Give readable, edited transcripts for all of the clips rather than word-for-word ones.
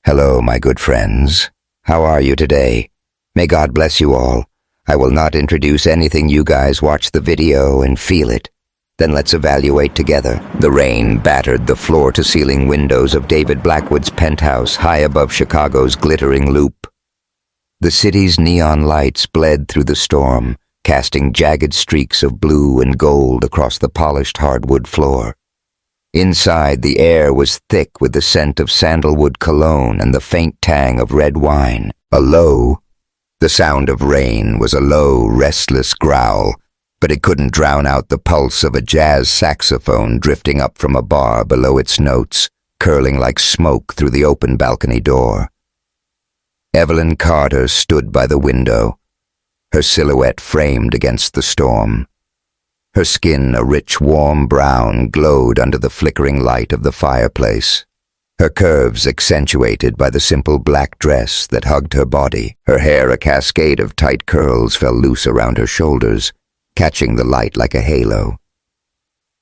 Hello, my good friends. How are you today? May God bless you all. I will not introduce anything. You guys watch the video and feel it. Then let's evaluate together. The rain battered the floor-to-ceiling windows of David Blackwood's penthouse high above Chicago's glittering loop. The city's neon lights bled through the storm, casting jagged streaks of blue and gold across the polished hardwood floor. Inside, the air was thick with the scent of sandalwood cologne and the faint tang of red wine. The sound of rain was a low, restless growl, but it couldn't drown out the pulse of a jazz saxophone drifting up from a bar below its notes, curling like smoke through the open balcony door. Evelyn Carter stood by the window, her silhouette framed against the storm. Her skin, a rich, warm brown, glowed under the flickering light of the fireplace. Her curves accentuated by the simple black dress that hugged her body. Her hair, a cascade of tight curls, fell loose around her shoulders, catching the light like a halo.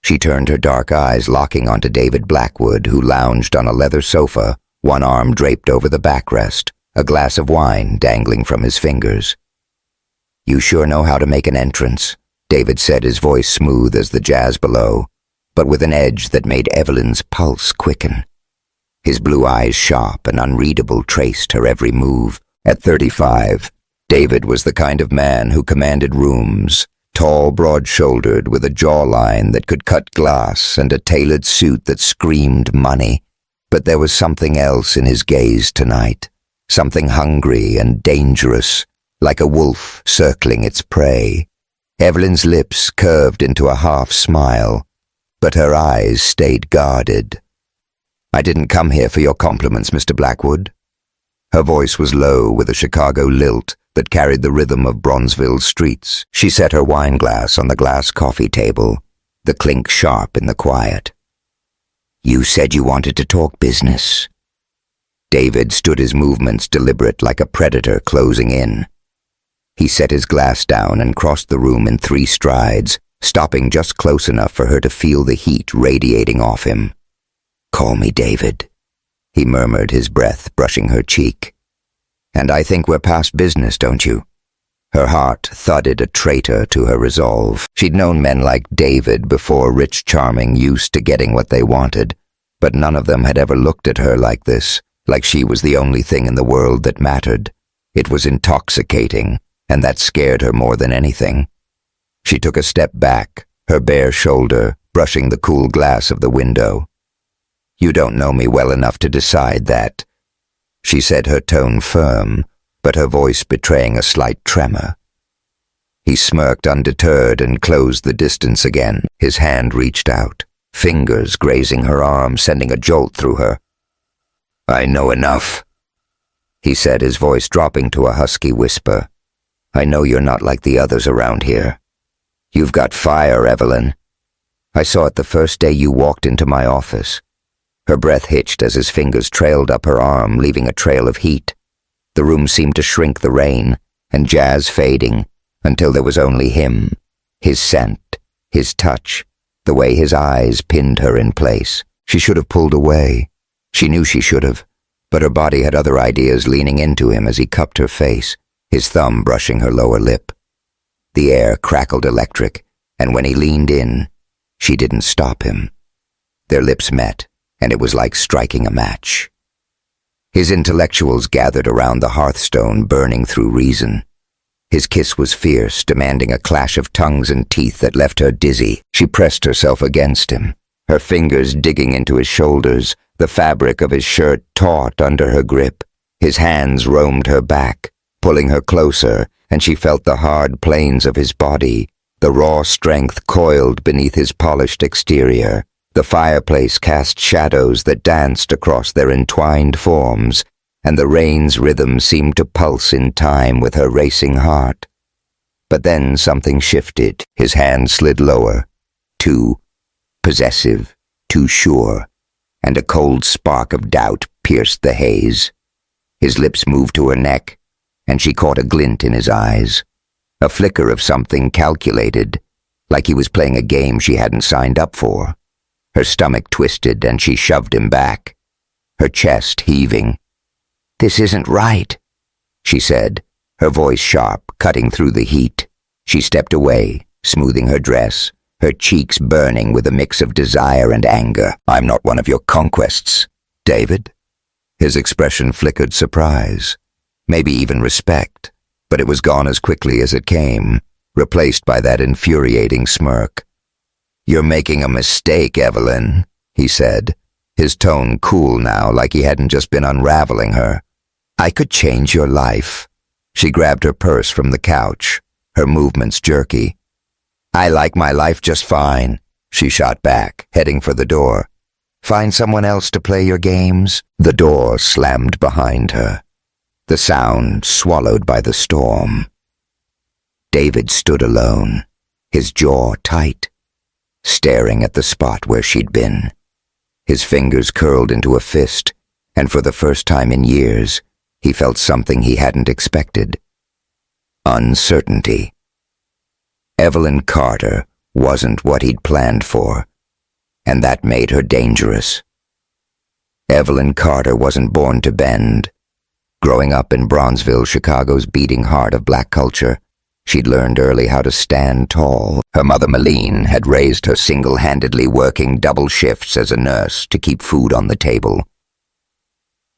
She turned her dark eyes locking onto David Blackwood, who lounged on a leather sofa, one arm draped over the backrest, a glass of wine dangling from his fingers. "You sure know how to make an entrance," David said, his voice smooth as the jazz below, but with an edge that made Evelyn's pulse quicken. His blue eyes, sharp and unreadable, traced her every move. At 35, David was the kind of man who commanded rooms, tall, broad-shouldered, with a jawline that could cut glass and a tailored suit that screamed money. But there was something else in his gaze tonight, something hungry and dangerous, like a wolf circling its prey. Evelyn's lips curved into a half-smile, but her eyes stayed guarded. "I didn't come here for your compliments, Mr. Blackwood." Her voice was low with a Chicago lilt that carried the rhythm of Bronzeville's streets. She set her wine glass on the glass coffee table, the clink sharp in the quiet. "You said you wanted to talk business." David stood, his movements deliberate, like a predator closing in. He set his glass down and crossed the room in 3 strides, stopping just close enough for her to feel the heat radiating off him. "Call me David," he murmured, his breath brushing her cheek. "And I think we're past business, don't you?" Her heart thudded, a traitor to her resolve. She'd known men like David before, rich, charming, used to getting what they wanted, but none of them had ever looked at her like this, like she was the only thing in the world that mattered. It was intoxicating, and that scared her more than anything. She took a step back, her bare shoulder brushing the cool glass of the window. "You don't know me well enough to decide that," she said, her tone firm, but her voice betraying a slight tremor. He smirked, undeterred, and closed the distance again. His hand reached out, fingers grazing her arm, sending a jolt through her. "I know enough," he said, his voice dropping to a husky whisper. "I know you're not like the others around here. You've got fire, Evelyn. I saw it the first day you walked into my office." Her breath hitched as his fingers trailed up her arm, leaving a trail of heat. The room seemed to shrink, the rain and jazz fading, until there was only him, his scent, his touch, the way his eyes pinned her in place. She should have pulled away. She knew she should have, but her body had other ideas, leaning into him as he cupped her face, his thumb brushing her lower lip. The air crackled electric, and when he leaned in, she didn't stop him. Their lips met, and it was like striking a match. His intellectuals gathered around the hearthstone, burning through reason. His kiss was fierce, demanding a clash of tongues and teeth that left her dizzy. She pressed herself against him, her fingers digging into his shoulders, the fabric of his shirt taut under her grip. His hands roamed her back, pulling her closer, and she felt the hard planes of his body, the raw strength coiled beneath his polished exterior. The fireplace cast shadows that danced across their entwined forms, and the rain's rhythm seemed to pulse in time with her racing heart. But then something shifted. His hand slid lower, too possessive, too sure, and a cold spark of doubt pierced the haze. His lips moved to her neck, and she caught a glint in his eyes, a flicker of something calculated, like he was playing a game she hadn't signed up for. Her stomach twisted, and she shoved him back, her chest heaving. "This isn't right," she said, her voice sharp, cutting through the heat. She stepped away, smoothing her dress, her cheeks burning with a mix of desire and anger. "I'm not one of your conquests, David." His expression flickered surprise, maybe even respect, but it was gone as quickly as it came, replaced by that infuriating smirk. "You're making a mistake, Evelyn," he said, his tone cool now, like he hadn't just been unraveling her. "I could change your life." She grabbed her purse from the couch, her movements jerky. "I like my life just fine," she shot back, heading for the door. "Find someone else to play your games." The door slammed behind her, the sound swallowed by the storm. David stood alone, his jaw tight, staring at the spot where she'd been. His fingers curled into a fist, and for the first time in years, he felt something he hadn't expected. Uncertainty. Evelyn Carter wasn't what he'd planned for, and that made her dangerous. Evelyn Carter wasn't born to bend. Growing up in Bronzeville, Chicago's beating heart of black culture, she'd learned early how to stand tall. Her mother, Malene, had raised her single-handedly, working double shifts as a nurse to keep food on the table.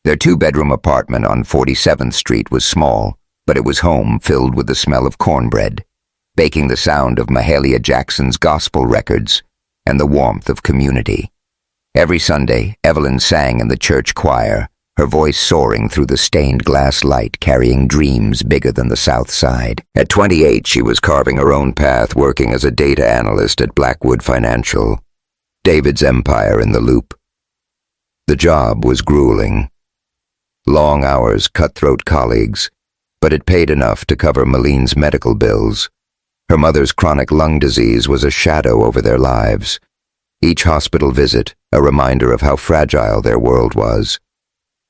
Their two-bedroom apartment on 47th Street was small, but it was home filled with the smell of cornbread, baking the sound of Mahalia Jackson's gospel records, and the warmth of community. Every Sunday, Evelyn sang in the church choir, her voice soaring through the stained glass light, carrying dreams bigger than the South Side. At 28, she was carving her own path, working as a data analyst at Blackwood Financial, David's empire in the loop. The job was grueling. Long hours, cutthroat colleagues, but it paid enough to cover Malene's medical bills. Her mother's chronic lung disease was a shadow over their lives. Each hospital visit, a reminder of how fragile their world was.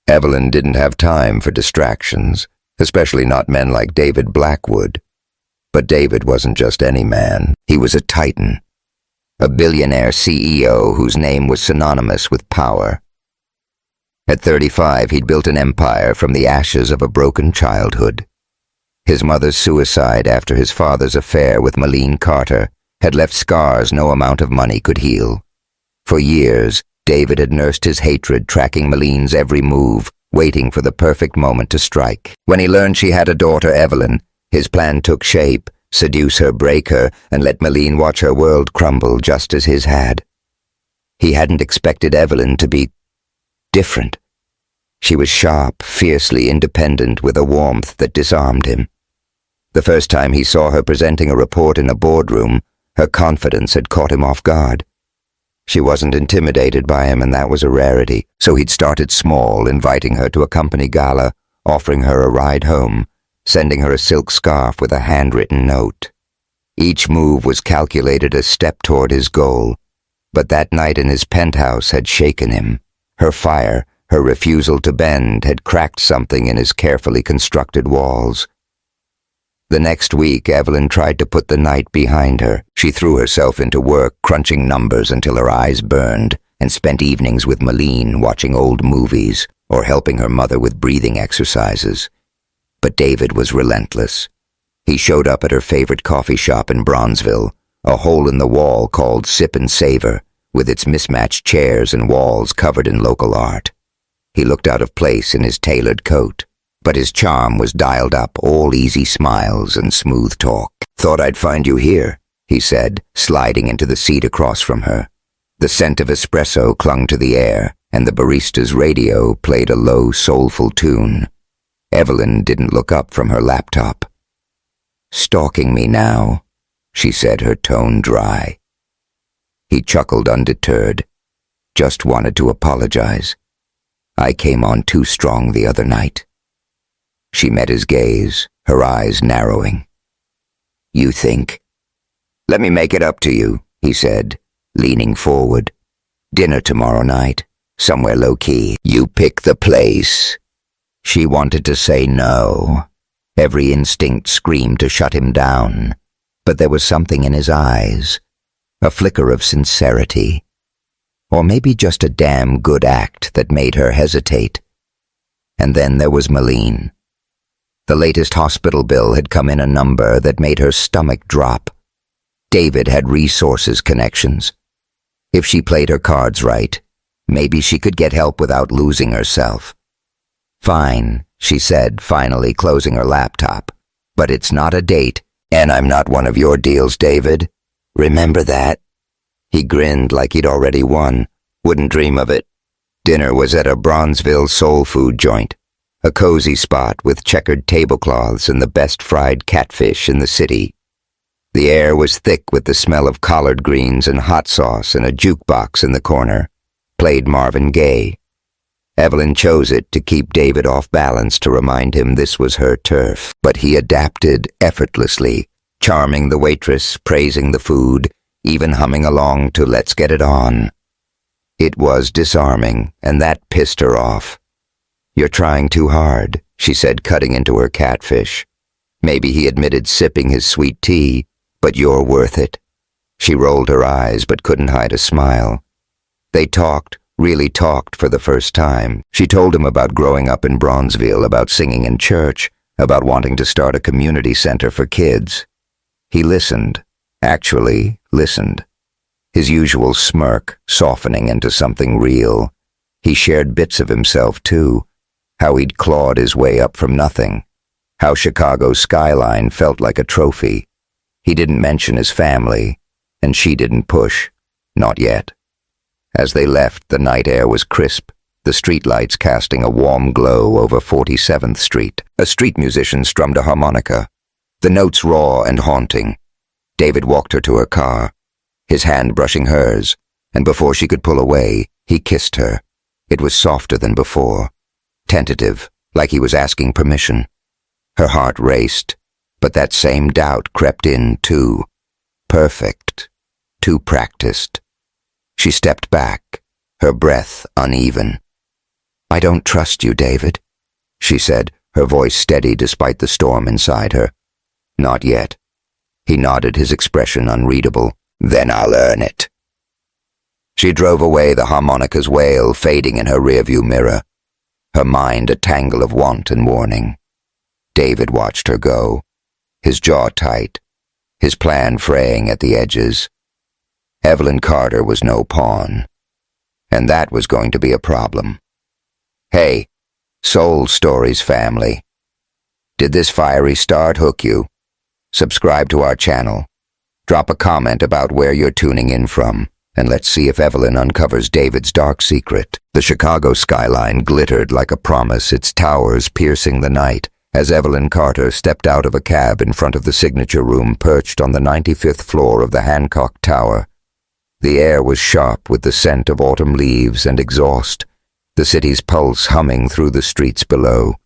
Evelyn didn't have time for distractions, especially not men like David Blackwood. But David wasn't just any man. He was a titan, a billionaire CEO whose name was synonymous with power. At 35, he'd built an empire from the ashes of a broken childhood. His mother's suicide after his father's affair with Malene Carter had left scars no amount of money could heal. For years, David had nursed his hatred, tracking Malene's every move, waiting for the perfect moment to strike. When he learned she had a daughter, Evelyn, his plan took shape: seduce her, break her, and let Malene watch her world crumble just as his had. He hadn't expected Evelyn to be different. She was sharp, fiercely independent, with a warmth that disarmed him. The first time he saw her presenting a report in a boardroom, her confidence had caught him off guard. She wasn't intimidated by him, and that was a rarity, so he'd started small, inviting her to a company gala, offering her a ride home, sending her a silk scarf with a handwritten note. Each move was calculated a step toward his goal, but that night in his penthouse had shaken him. Her fire, her refusal to bend, had cracked something in his carefully constructed walls. The next week, Evelyn tried to put the night behind her. She threw herself into work, crunching numbers until her eyes burned, and spent evenings with Malene watching old movies or helping her mother with breathing exercises. But David was relentless. He showed up at her favorite coffee shop in Bronzeville, a hole in the wall called Sip and Savor, with its mismatched chairs and walls covered in local art. He looked out of place in his tailored coat, but his charm was dialed up, all easy smiles and smooth talk. "Thought I'd find you here," he said, sliding into the seat across from her. The scent of espresso clung to the air, and the barista's radio played a low, soulful tune. Evelyn didn't look up from her laptop. "Stalking me now," she said, her tone dry. He chuckled undeterred. "Just wanted to apologize. I came on too strong the other night." She met his gaze, her eyes narrowing. "You think?" "Let me make it up to you," he said, leaning forward. "Dinner tomorrow night, somewhere low-key. You pick the place." She wanted to say no. Every instinct screamed to shut him down, but there was something in his eyes, a flicker of sincerity, or maybe just a damn good act that made her hesitate. And then there was Malene. The latest hospital bill had come in a number that made her stomach drop. David had resources connections. If she played her cards right, maybe she could get help without losing herself. "Fine," she said, finally closing her laptop. "But it's not a date, and I'm not one of your deals, David. Remember that?" He grinned like he'd already won. "Wouldn't dream of it." Dinner was at a Bronzeville soul food joint, a cozy spot with checkered tablecloths and the best fried catfish in the city. The air was thick with the smell of collard greens and hot sauce, and a jukebox in the corner played Marvin Gaye. Evelyn chose it to keep David off balance, to remind him this was her turf, but he adapted effortlessly, charming the waitress, praising the food, even humming along to "Let's Get It On." It was disarming, and that pissed her off. "You're trying too hard," she said, cutting into her catfish. Maybe he admitted sipping his sweet tea, "but you're worth it." She rolled her eyes but couldn't hide a smile. They talked, really talked for the first time. She told him about growing up in Bronzeville, about singing in church, about wanting to start a community center for kids. He listened, actually listened. His usual smirk softening into something real. He shared bits of himself too, how he'd clawed his way up from nothing, how Chicago's skyline felt like a trophy. He didn't mention his family, and she didn't push, not yet. As they left, the night air was crisp, the streetlights casting a warm glow over 47th Street. A street musician strummed a harmonica, the notes raw and haunting. David walked her to her car, his hand brushing hers, and before she could pull away, he kissed her. It was softer than before, tentative, like he was asking permission. Her heart raced, but that same doubt crept in too. Perfect, too practiced. She stepped back, her breath uneven. "I don't trust you, David," she said, her voice steady despite the storm inside her. "Not yet." He nodded, his expression unreadable. "Then I'll earn it." She drove away, the harmonica's wail fading in her rearview mirror, her mind a tangle of want and warning. David watched her go, his jaw tight, his plan fraying at the edges. Evelyn Carter was no pawn, and that was going to be a problem. Hey, Soul Stories family. Did this fiery start hook you? Subscribe to our channel. Drop a comment about where you're tuning in from, and let's see if Evelyn uncovers David's dark secret. The Chicago skyline glittered like a promise, its towers piercing the night, as Evelyn Carter stepped out of a cab in front of the signature room perched on the 95th floor of the Hancock Tower. The air was sharp with the scent of autumn leaves and exhaust, the city's pulse humming through the streets below.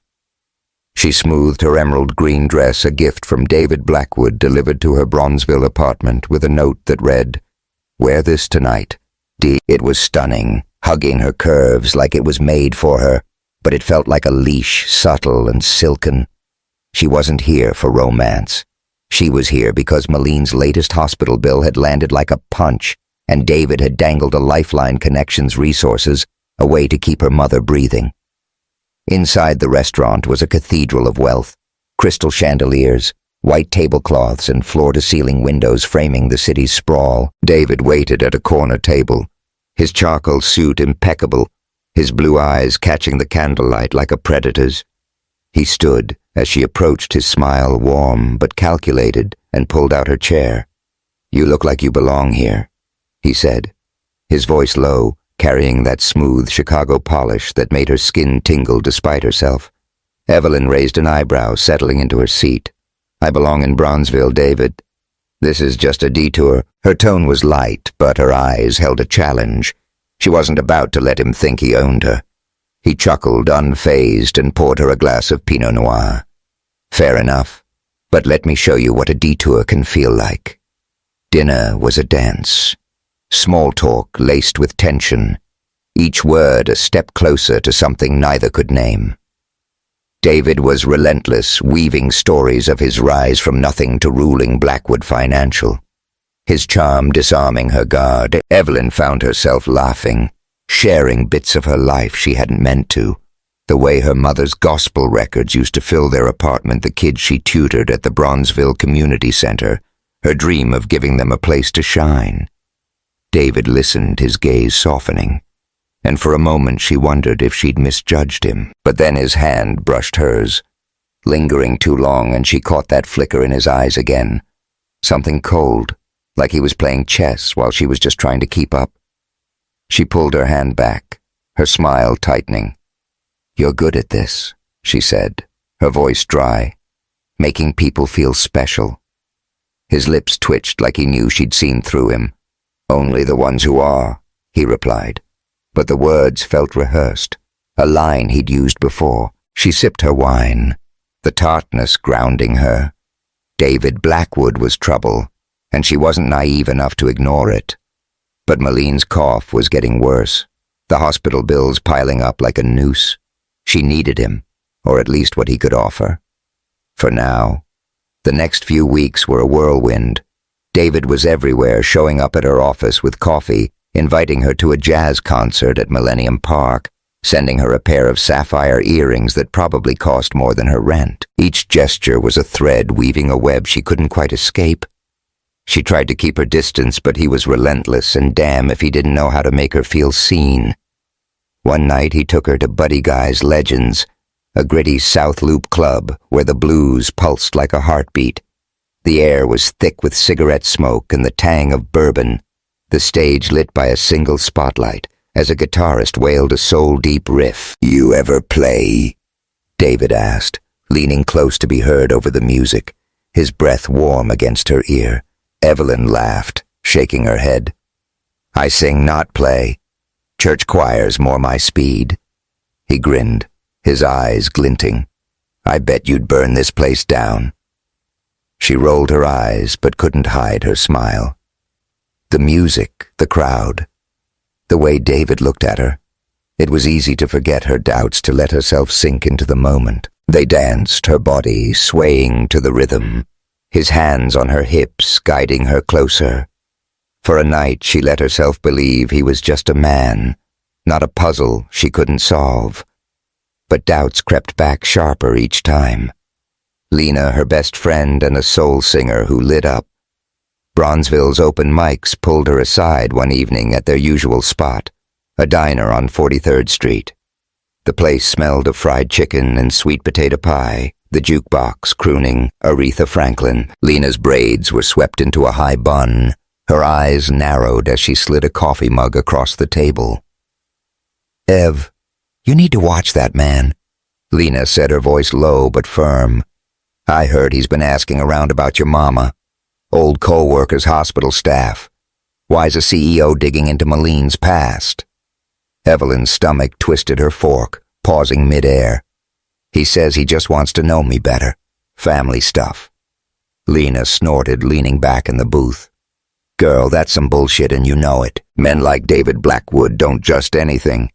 She smoothed her emerald green dress, a gift from David Blackwood delivered to her Bronzeville apartment, with a note that read, "Wear this tonight, D." It was stunning, hugging her curves like it was made for her, but it felt like a leash, subtle and silken. She wasn't here for romance. She was here because Malene's latest hospital bill had landed like a punch, and David had dangled a lifeline, connections, resources, a way to keep her mother breathing. Inside the restaurant was a cathedral of wealth, crystal chandeliers, white tablecloths, and floor-to-ceiling windows framing the city's sprawl. David waited at a corner table, his charcoal suit impeccable, his blue eyes catching the candlelight like a predator's. He stood as she approached, his smile warm but calculated, and pulled out her chair. "You look like you belong here," he said, his voice low, carrying that smooth Chicago polish that made her skin tingle despite herself. Evelyn raised an eyebrow, settling into her seat. "I belong in Bronzeville, David. This is just a detour." Her tone was light, but her eyes held a challenge. She wasn't about to let him think he owned her. He chuckled, unfazed, and poured her a glass of Pinot Noir. "Fair enough, but let me show you what a detour can feel like." Dinner was a dance. Small talk laced with tension, each word a step closer to something neither could name. David was relentless, weaving stories of his rise from nothing to ruling Blackwood Financial, his charm disarming her guard. Evelyn found herself laughing, sharing bits of her life she hadn't meant to. The way her mother's gospel records used to fill their apartment, the kids she tutored at the Bronzeville Community Center, her dream of giving them a place to shine. David listened, his gaze softening, and for a moment she wondered if she'd misjudged him. But then his hand brushed hers, lingering too long, and she caught that flicker in his eyes again. Something cold, like he was playing chess while she was just trying to keep up. She pulled her hand back, her smile tightening. "You're good at this," she said, her voice dry, "making people feel special." His lips twitched like he knew she'd seen through him. "Only the ones who are," he replied. But the words felt rehearsed, a line he'd used before. She sipped her wine, the tartness grounding her. David Blackwood was trouble, and she wasn't naive enough to ignore it. But Malene's cough was getting worse, the hospital bills piling up like a noose. She needed him, or at least what he could offer. For now, the next few weeks were a whirlwind. David was everywhere, showing up at her office with coffee, inviting her to a jazz concert at Millennium Park, sending her a pair of sapphire earrings that probably cost more than her rent. Each gesture was a thread weaving a web she couldn't quite escape. She tried to keep her distance, but he was relentless, and damn if he didn't know how to make her feel seen. One night he took her to Buddy Guy's Legends, a gritty South Loop club where the blues pulsed like a heartbeat. The air was thick with cigarette smoke and the tang of bourbon, the stage lit by a single spotlight as a guitarist wailed a soul-deep riff. "You ever play?" David asked, leaning close to be heard over the music, his breath warm against her ear. Evelyn laughed, shaking her head. "I sing, not play. Church choir's more my speed." He grinned, his eyes glinting. "I bet you'd burn this place down." She rolled her eyes but couldn't hide her smile. The music, the crowd, the way David looked at her. It was easy to forget her doubts, to let herself sink into the moment. They danced, her body swaying to the rhythm, his hands on her hips guiding her closer. For a night she let herself believe he was just a man, not a puzzle she couldn't solve. But doubts crept back sharper each time. Lena, her best friend and a soul singer who lit up. Bronzeville's open mics pulled her aside one evening at their usual spot, a diner on 43rd Street. The place smelled of fried chicken and sweet potato pie, the jukebox crooning Aretha Franklin. Lena's braids were swept into a high bun, her eyes narrowed as she slid a coffee mug across the table. "Ev, you need to watch that man," Lena said, her voice low but firm. "I heard he's been asking around about your mama. Old co-workers, hospital staff. Why's a CEO digging into Malene's past?" Evelyn's stomach twisted her fork, pausing midair. "He says he just wants to know me better. Family stuff." Lena snorted, leaning back in the booth. "Girl, that's some bullshit and you know it. Men like David Blackwood don't just anything.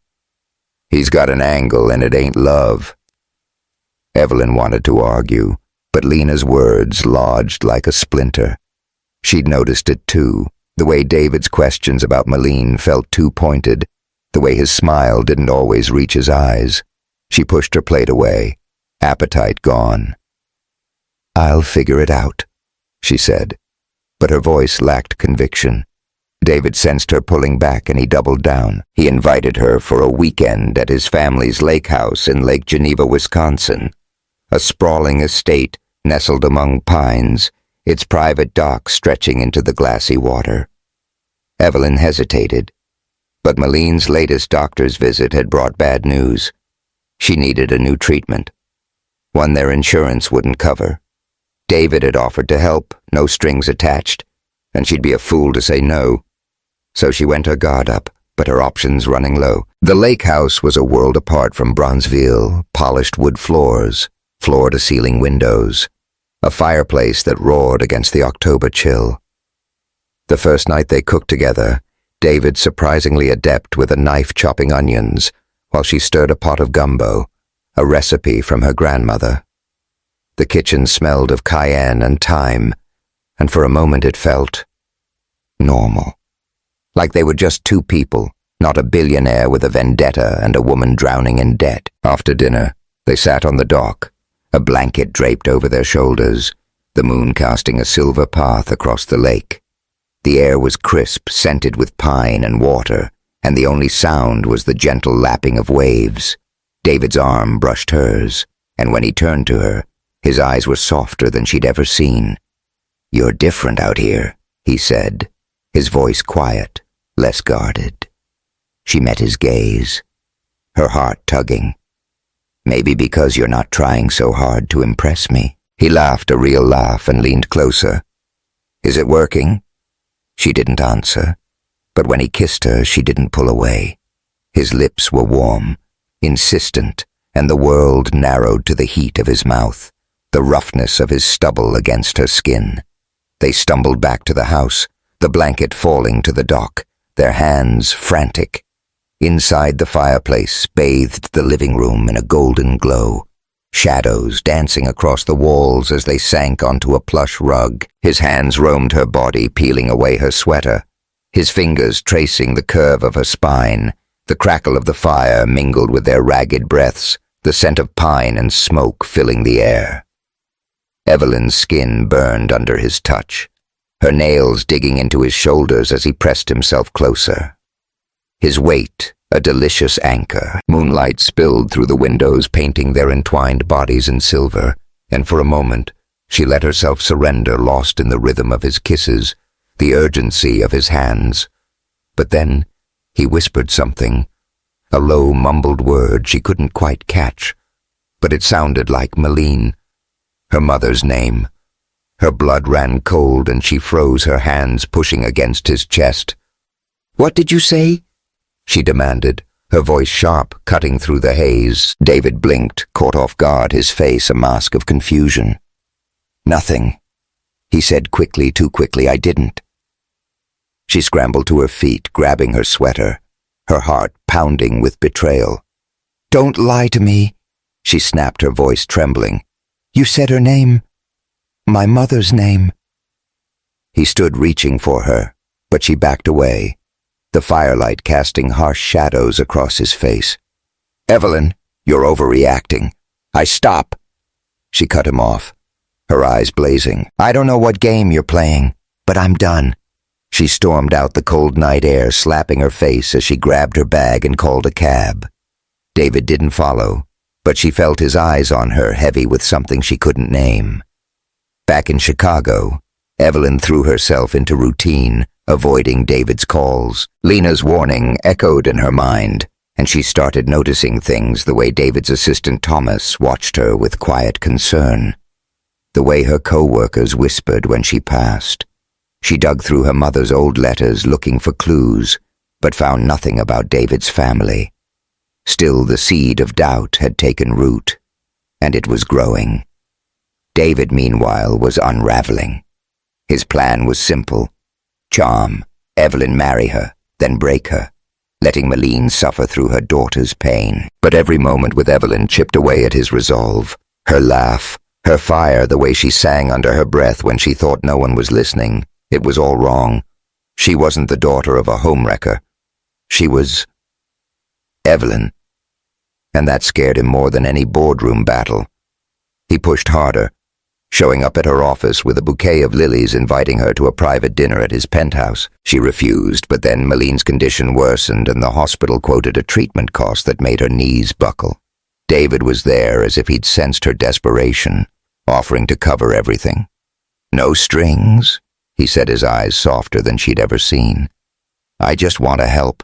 He's got an angle and it ain't love." Evelyn wanted to argue, but Lena's words lodged like a splinter. She'd noticed it too, the way David's questions about Malene felt too pointed, the way his smile didn't always reach his eyes. She pushed her plate away, appetite gone. "I'll figure it out," she said, but her voice lacked conviction. David sensed her pulling back and he doubled down. He invited her for a weekend at his family's lake house in Lake Geneva, Wisconsin, a sprawling estate nestled among pines, its private dock stretching into the glassy water. Evelyn hesitated, but Malene's latest doctor's visit had brought bad news. She needed a new treatment, one their insurance wouldn't cover. David had offered to help, no strings attached, and she'd be a fool to say no. So she went her guard up, but her options running low. The lake house was a world apart from Bronzeville, polished wood floors, floor-to-ceiling windows, a fireplace that roared against the October chill. The first night they cooked together, David surprisingly adept with a knife chopping onions, while she stirred a pot of gumbo, a recipe from her grandmother. The kitchen smelled of cayenne and thyme, and for a moment it felt normal. Like they were just two people, not a billionaire with a vendetta and a woman drowning in debt. After dinner, they sat on the dock, a blanket draped over their shoulders, the moon casting a silver path across the lake. The air was crisp, scented with pine and water, and the only sound was the gentle lapping of waves. David's arm brushed hers, and when he turned to her, his eyes were softer than she'd ever seen. "You're different out here," he said, his voice quiet, less guarded. She met his gaze, her heart tugging. "Maybe because you're not trying so hard to impress me." He laughed a real laugh and leaned closer. "Is it working?" She didn't answer, but when he kissed her, she didn't pull away. His lips were warm, insistent, and the world narrowed to the heat of his mouth, the roughness of his stubble against her skin. They stumbled back to the house, the blanket falling to the dock, their hands frantic. Inside the fireplace bathed the living room in a golden glow, shadows dancing across the walls as they sank onto a plush rug. His hands roamed her body, peeling away her sweater, his fingers tracing the curve of her spine. The crackle of the fire mingled with their ragged breaths, the scent of pine and smoke filling the air. Evelyn's skin burned under his touch, her nails digging into his shoulders as he pressed himself closer. His weight, a delicious anchor. Moonlight spilled through the windows, painting their entwined bodies in silver, and for a moment she let herself surrender, lost in the rhythm of his kisses, the urgency of his hands. But then he whispered something, a low, mumbled word she couldn't quite catch, but it sounded like Malene, her mother's name. Her blood ran cold and she froze, her hands pushing against his chest. "What did you say?" she demanded, her voice sharp, cutting through the haze. David blinked, caught off guard, his face a mask of confusion. "Nothing," he said quickly, too quickly. "I didn't." She scrambled to her feet, grabbing her sweater, her heart pounding with betrayal. "Don't lie to me," she snapped, her voice trembling. "You said her name. My mother's name." He stood reaching for her, but she backed away, the firelight casting harsh shadows across his face. "Evelyn, you're overreacting. Stop." She cut him off, her eyes blazing. "I don't know what game you're playing, but I'm done." She stormed out the cold night air, slapping her face as she grabbed her bag and called a cab. David didn't follow, but she felt his eyes on her, heavy with something she couldn't name. Back in Chicago, Evelyn threw herself into routine, avoiding David's calls. Lena's warning echoed in her mind, and she started noticing things, the way David's assistant Thomas watched her with quiet concern, the way her co-workers whispered when she passed. She dug through her mother's old letters looking for clues, but found nothing about David's family. Still, the seed of doubt had taken root, and it was growing. David, meanwhile, was unraveling. His plan was simple. Charm, Evelyn marry her, then break her, letting Malene suffer through her daughter's pain. But every moment with Evelyn chipped away at his resolve. Her laugh, her fire, the way she sang under her breath when she thought no one was listening. It was all wrong. She wasn't the daughter of a homewrecker. She was Evelyn. And that scared him more than any boardroom battle. He pushed harder, showing up at her office with a bouquet of lilies, inviting her to a private dinner at his penthouse. She refused, but then Malene's condition worsened and the hospital quoted a treatment cost that made her knees buckle. David was there as if he'd sensed her desperation, offering to cover everything. "No strings," he said, his eyes softer than she'd ever seen. "I just want to help."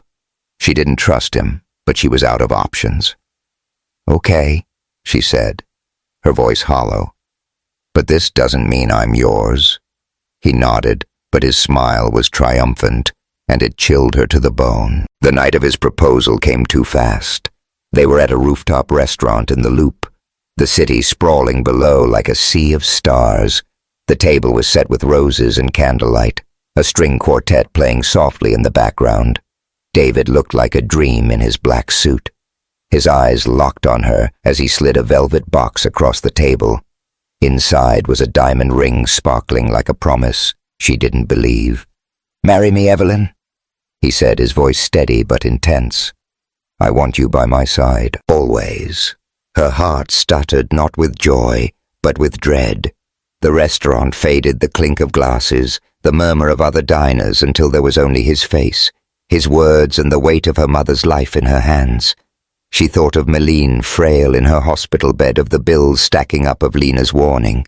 She didn't trust him, but she was out of options. "Okay," she said, her voice hollow. "But this doesn't mean I'm yours." He nodded, but his smile was triumphant, and it chilled her to the bone. The night of his proposal came too fast. They were at a rooftop restaurant in the Loop, the city sprawling below like a sea of stars. The table was set with roses and candlelight, a string quartet playing softly in the background. David looked like a dream in his black suit. His eyes locked on her as he slid a velvet box across the table. Inside was a diamond ring sparkling like a promise she didn't believe. "Marry me, Evelyn?" he said, his voice steady but intense. "I want you by my side, always." Her heart stuttered not with joy, but with dread. The restaurant faded, the clink of glasses, the murmur of other diners, until there was only his face, his words, and the weight of her mother's life in her hands. She thought of Meline, frail in her hospital bed, of the bills stacking up, of Lena's warning.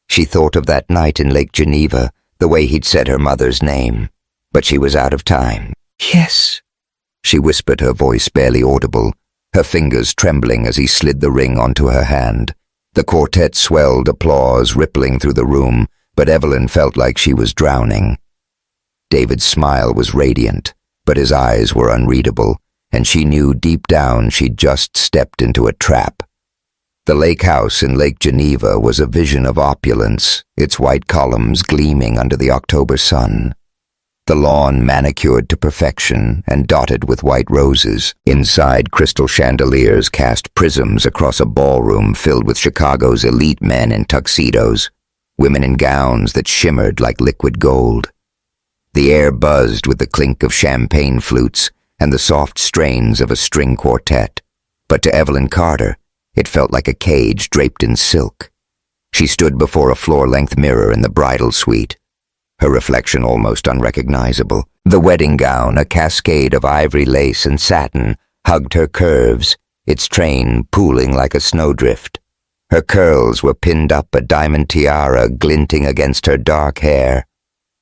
She thought of that night in Lake Geneva, the way he'd said her mother's name. But she was out of time. "Yes," she whispered, her voice barely audible, her fingers trembling as he slid the ring onto her hand. The quartet swelled, applause rippling through the room, but Evelyn felt like she was drowning. David's smile was radiant, but his eyes were unreadable, and she knew deep down she'd just stepped into a trap. The lake house in Lake Geneva was a vision of opulence, its white columns gleaming under the October sun. The lawn manicured to perfection and dotted with white roses. Inside, crystal chandeliers cast prisms across a ballroom filled with Chicago's elite men in tuxedos, women in gowns that shimmered like liquid gold. The air buzzed with the clink of champagne flutes and the soft strains of a string quartet, but to Evelyn Carter, it felt like a cage draped in silk. She stood before a floor-length mirror in the bridal suite, her reflection almost unrecognizable. The wedding gown, a cascade of ivory lace and satin, hugged her curves, its train pooling like a snowdrift. Her curls were pinned up, a diamond tiara glinting against her dark hair.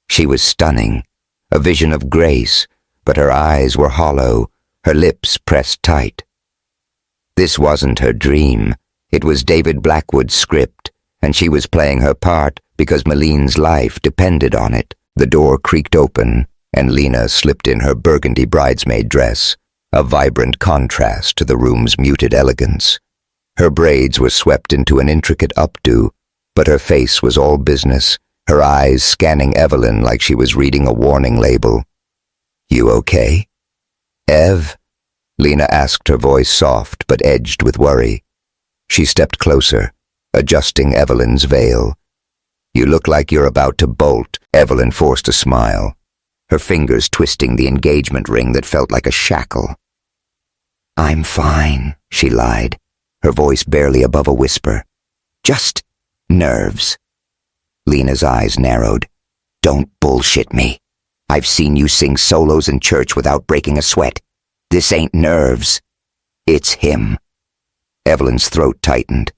She was stunning, a vision of grace, but her eyes were hollow, her lips pressed tight. This wasn't her dream. It was David Blackwood's script, and she was playing her part because Meline's life depended on it. The door creaked open, and Lena slipped in her burgundy bridesmaid dress, a vibrant contrast to the room's muted elegance. Her braids were swept into an intricate updo, but her face was all business, her eyes scanning Evelyn like she was reading a warning label. "You okay, Ev?" Lena asked, her voice soft but edged with worry. She stepped closer, adjusting Evelyn's veil. "You look like you're about to bolt." Evelyn forced a smile, her fingers twisting the engagement ring that felt like a shackle. "I'm fine," she lied, her voice barely above a whisper. "Just nerves." Lena's eyes narrowed. "Don't bullshit me. I've seen you sing solos in church without breaking a sweat. This ain't nerves. It's him." Evelyn's throat tightened.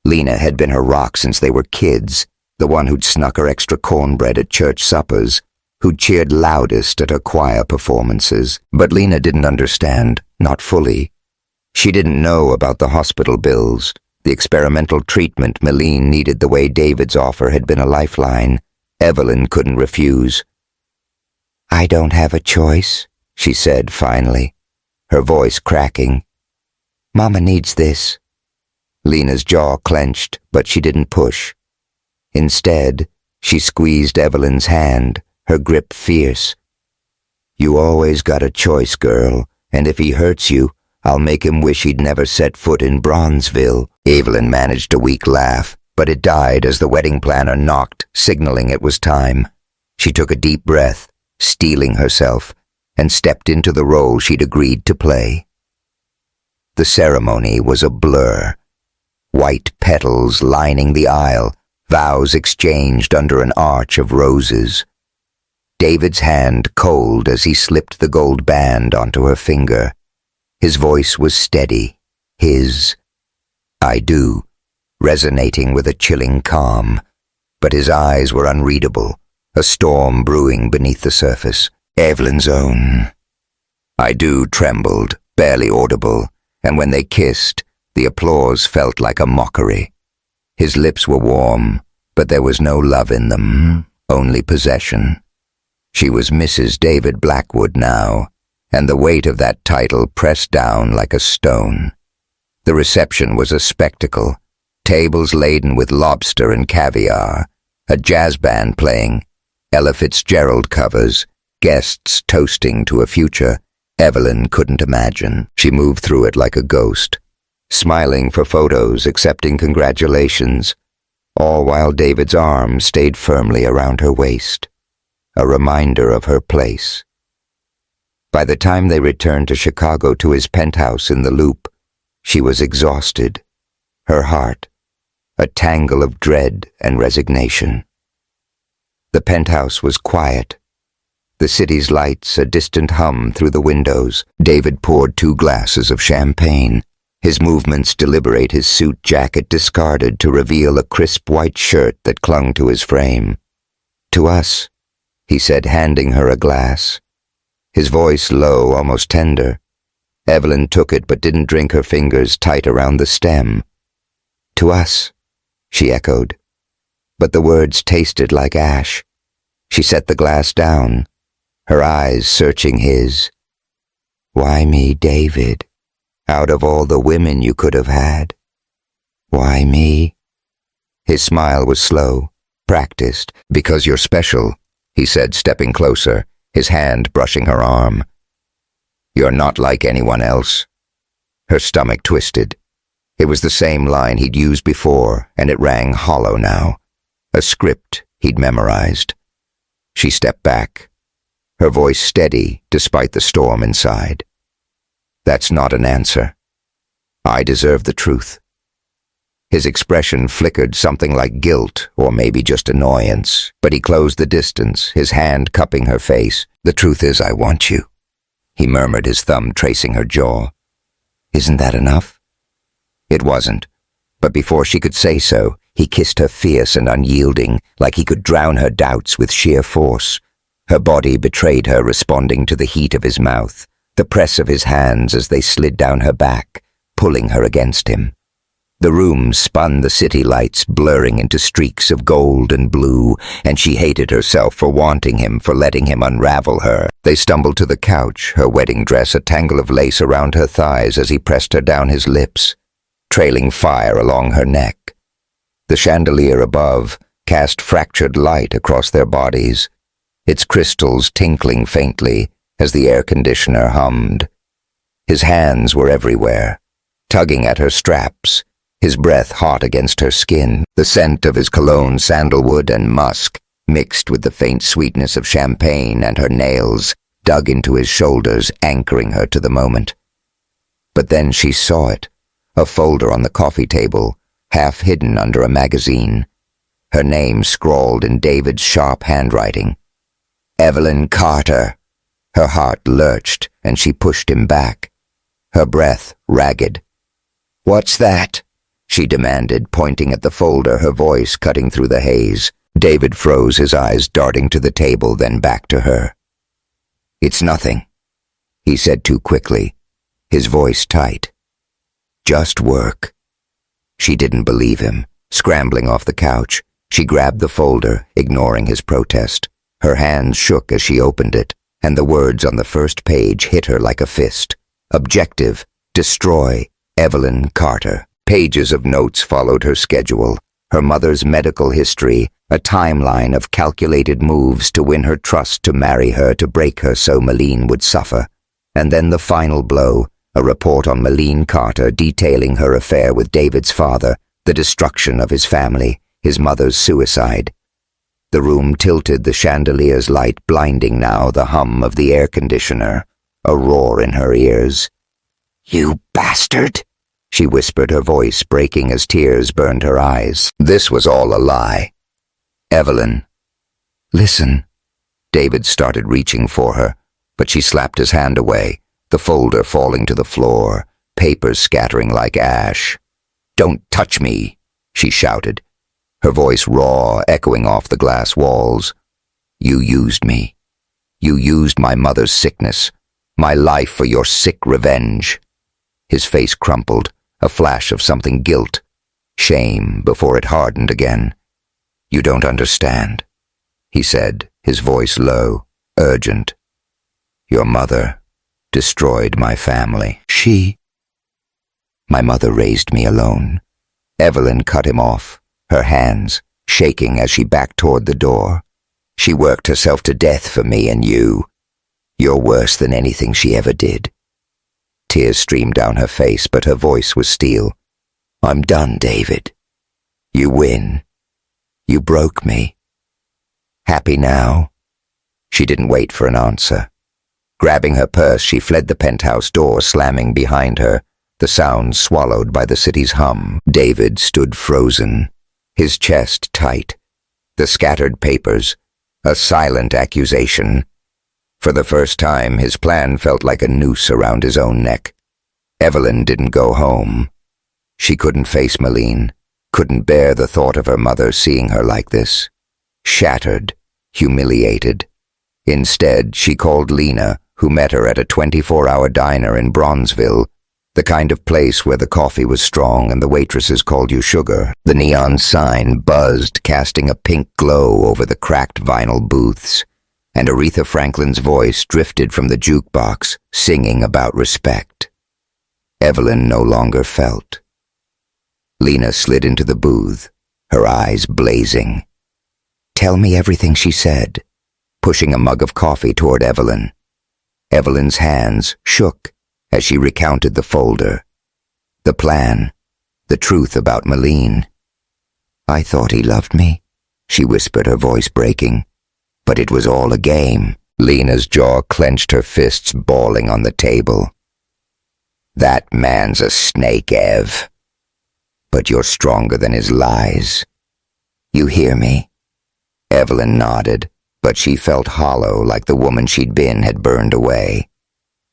Lena had been her rock since they were kids, the one who'd snuck her extra cornbread at church suppers, who'd cheered loudest at her choir performances. But Lena didn't understand, not fully. She didn't know about the hospital bills, the experimental treatment Meline needed the way David's offer had been a lifeline. Evelyn couldn't refuse. "I don't have a choice," she said finally, her voice cracking. "Mama needs this." Lena's jaw clenched, but she didn't push. Instead, she squeezed Evelyn's hand, her grip fierce. "You always got a choice, girl, and if he hurts you, I'll make him wish he'd never set foot in Bronzeville." Evelyn managed a weak laugh, but it died as the wedding planner knocked, signaling it was time. She took a deep breath, steeling herself, and stepped into the role she'd agreed to play. The ceremony was a blur. White petals lining the aisle, vows exchanged under an arch of roses. David's hand cold as he slipped the gold band onto her finger. His voice was steady, his "I do," resonating with a chilling calm, but his eyes were unreadable, a storm brewing beneath the surface. Evelyn's own "I do" trembled, barely audible, and when they kissed, the applause felt like a mockery. His lips were warm, but there was no love in them, only possession. She was Mrs. David Blackwood now, and the weight of that title pressed down like a stone. The reception was a spectacle, tables laden with lobster and caviar, a jazz band playing, Ella Fitzgerald covers, guests toasting to a future Evelyn couldn't imagine. She moved through it like a ghost, smiling for photos, accepting congratulations, all while David's arm stayed firmly around her waist, a reminder of her place. By the time they returned to Chicago to his penthouse in the Loop, she was exhausted, her heart a tangle of dread and resignation. The penthouse was quiet. The city's lights a distant hum through the windows. David poured 2 glasses of champagne, his movements deliberate, his suit jacket discarded to reveal a crisp white shirt that clung to his frame. "To us," he said, handing her a glass. His voice low, almost tender. Evelyn took it but didn't drink, her fingers tight around the stem. "To us," she echoed. But the words tasted like ash. She set the glass down, her eyes searching his. "Why me, David? Out of all the women you could have had. Why me?" His smile was slow, practiced. "Because you're special," he said, stepping closer, his hand brushing her arm. "You're not like anyone else." Her stomach twisted. It was the same line he'd used before, and it rang hollow now. A script he'd memorized. She stepped back, her voice steady despite the storm inside. "That's not an answer. I deserve the truth." His expression flickered, something like guilt or maybe just annoyance, but he closed the distance, his hand cupping her face. "The truth is I want you," he murmured, his thumb tracing her jaw. "Isn't that enough?" It wasn't, but before she could say so, he kissed her fierce and unyielding, like he could drown her doubts with sheer force. Her body betrayed her, responding to the heat of his mouth, the press of his hands as they slid down her back, pulling her against him. The room spun, the city lights blurring into streaks of gold and blue, and she hated herself for wanting him, for letting him unravel her. They stumbled to the couch, her wedding dress a tangle of lace around her thighs as he pressed her down his lips, trailing fire along her neck. The chandelier above cast fractured light across their bodies, its crystals tinkling faintly as the air conditioner hummed. His hands were everywhere, tugging at her straps, his breath hot against her skin, the scent of his cologne, sandalwood and musk, mixed with the faint sweetness of champagne, and her nails dug into his shoulders, anchoring her to the moment. But then she saw it, a folder on the coffee table, half hidden under a magazine. Her name scrawled in David's sharp handwriting. "Evelyn Carter." Her heart lurched, and she pushed him back, her breath ragged. "What's that?" she demanded, pointing at the folder, her voice cutting through the haze. David froze, his eyes darting to the table, then back to her. "It's nothing," he said too quickly, his voice tight. "Just work." She didn't believe him. Scrambling off the couch, she grabbed the folder, ignoring his protest. Her hands shook as she opened it, and the words on the first page hit her like a fist. Objective: destroy Evelyn Carter. Pages of notes followed her schedule, her mother's medical history, a timeline of calculated moves to win her trust, to marry her, to break her so Malene would suffer. And then the final blow, a report on Malene Carter detailing her affair with David's father, the destruction of his family, his mother's suicide. The room tilted, the chandelier's light blinding now, the hum of the air conditioner, a roar in her ears. "You bastard!" she whispered, her voice breaking as tears burned her eyes. This was all a lie. "Evelyn." "Listen." David started reaching for her, but she slapped his hand away, the folder falling to the floor, papers scattering like ash. "Don't touch me," she shouted, her voice raw, echoing off the glass walls. "You used me. You used my mother's sickness, my life for your sick revenge." His face crumpled, a flash of something, guilt, shame, before it hardened again. "You don't understand," he said, his voice low, urgent. "Your mother destroyed my family." My mother raised me alone." Evelyn cut him off, her hands shaking as she backed toward the door. "She worked herself to death for me and you. You're worse than anything she ever did." Tears streamed down her face, but her voice was steel. "I'm done, David. You win. You broke me. Happy now?" She didn't wait for an answer. Grabbing her purse, she fled the penthouse door, slamming behind her, the sound swallowed by the city's hum. David stood frozen, his chest tight, the scattered papers, a silent accusation. For the first time, his plan felt like a noose around his own neck. Evelyn didn't go home. She couldn't face Malene, couldn't bear the thought of her mother seeing her like this. Shattered, humiliated. Instead, she called Lena, who met her at a 24-hour diner in Bronzeville, the kind of place where the coffee was strong and the waitresses called you sugar. The neon sign buzzed, casting a pink glow over the cracked vinyl booths, and Aretha Franklin's voice drifted from the jukebox, singing about respect. Evelyn no longer felt. Lena slid into the booth, her eyes blazing. "Tell me everything," she said, pushing a mug of coffee toward Evelyn. Evelyn's hands shook as she recounted the folder, the plan, the truth about Malene. "I thought he loved me," she whispered, her voice breaking. "But it was all a game." Lena's jaw clenched, her fists balling on the table. "That man's a snake, Ev. But you're stronger than his lies. You hear me?" Evelyn nodded, but she felt hollow, like the woman she'd been had burned away.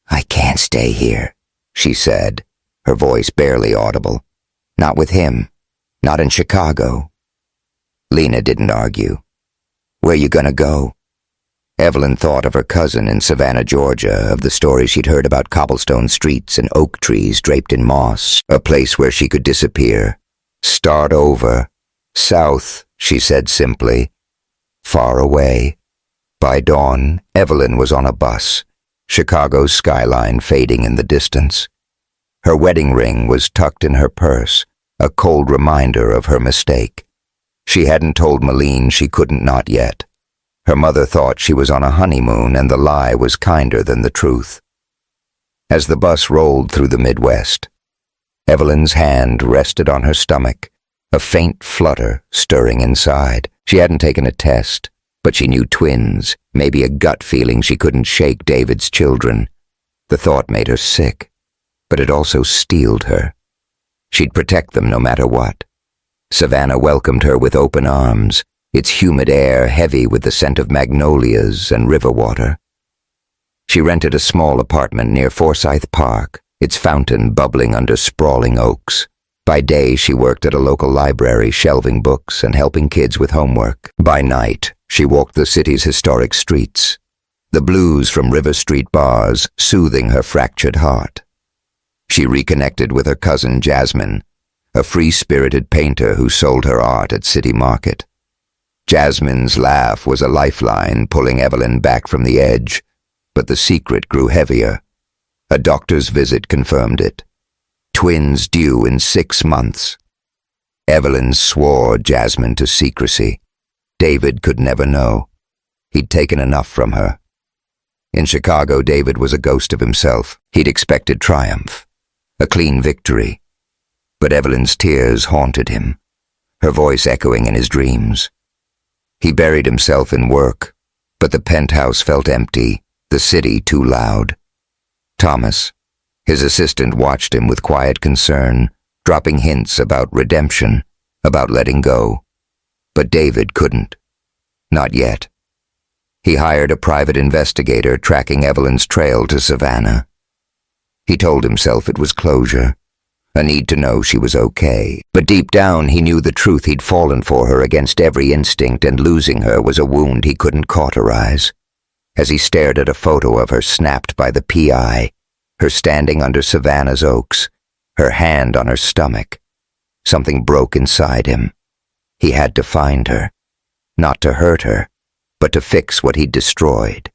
"I can't stay here," she said, her voice barely audible. "Not with him. Not in Chicago." Lena didn't argue. "Where you gonna go?" Evelyn thought of her cousin in Savannah, Georgia, of the stories she'd heard about cobblestone streets and oak trees draped in moss, a place where she could disappear. Start over. South, she said simply. Far away. By dawn, Evelyn was on a bus, Chicago's skyline fading in the distance. Her wedding ring was tucked in her purse, a cold reminder of her mistake. She hadn't told Malene she couldn't not yet. Her mother thought she was on a honeymoon, and the lie was kinder than the truth. As the bus rolled through the Midwest, Evelyn's hand rested on her stomach, a faint flutter stirring inside. She hadn't taken a test, but she knew twins, maybe a gut feeling she couldn't shake David's children. The thought made her sick, but it also steeled her. She'd protect them no matter what. Savannah welcomed her with open arms, its humid air heavy with the scent of magnolias and river water. She rented a small apartment near Forsyth Park, its fountain bubbling under sprawling oaks. By day, she worked at a local library, shelving books and helping kids with homework. By night, she walked the city's historic streets, the blues from River Street bars soothing her fractured heart. She reconnected with her cousin Jasmine, a free-spirited painter who sold her art at City Market. Jasmine's laugh was a lifeline, pulling Evelyn back from the edge, but the secret grew heavier. A doctor's visit confirmed it. Twins due in 6 months. Evelyn swore Jasmine to secrecy. David could never know. He'd taken enough from her. In Chicago, David was a ghost of himself. He'd expected triumph, a clean victory. But Evelyn's tears haunted him, her voice echoing in his dreams. He buried himself in work, but the penthouse felt empty, the city too loud. Thomas, his assistant, watched him with quiet concern, dropping hints about redemption, about letting go. But David couldn't. Not yet. He hired a private investigator, tracking Evelyn's trail to Savannah. He told himself it was closure, a need to know she was okay. But deep down he knew the truth. He'd fallen for her against every instinct, and losing her was a wound he couldn't cauterize. As he stared at a photo of her snapped by the PI, her standing under Savannah's oaks, her hand on her stomach, something broke inside him. He had to find her, not to hurt her, but to fix what he'd destroyed.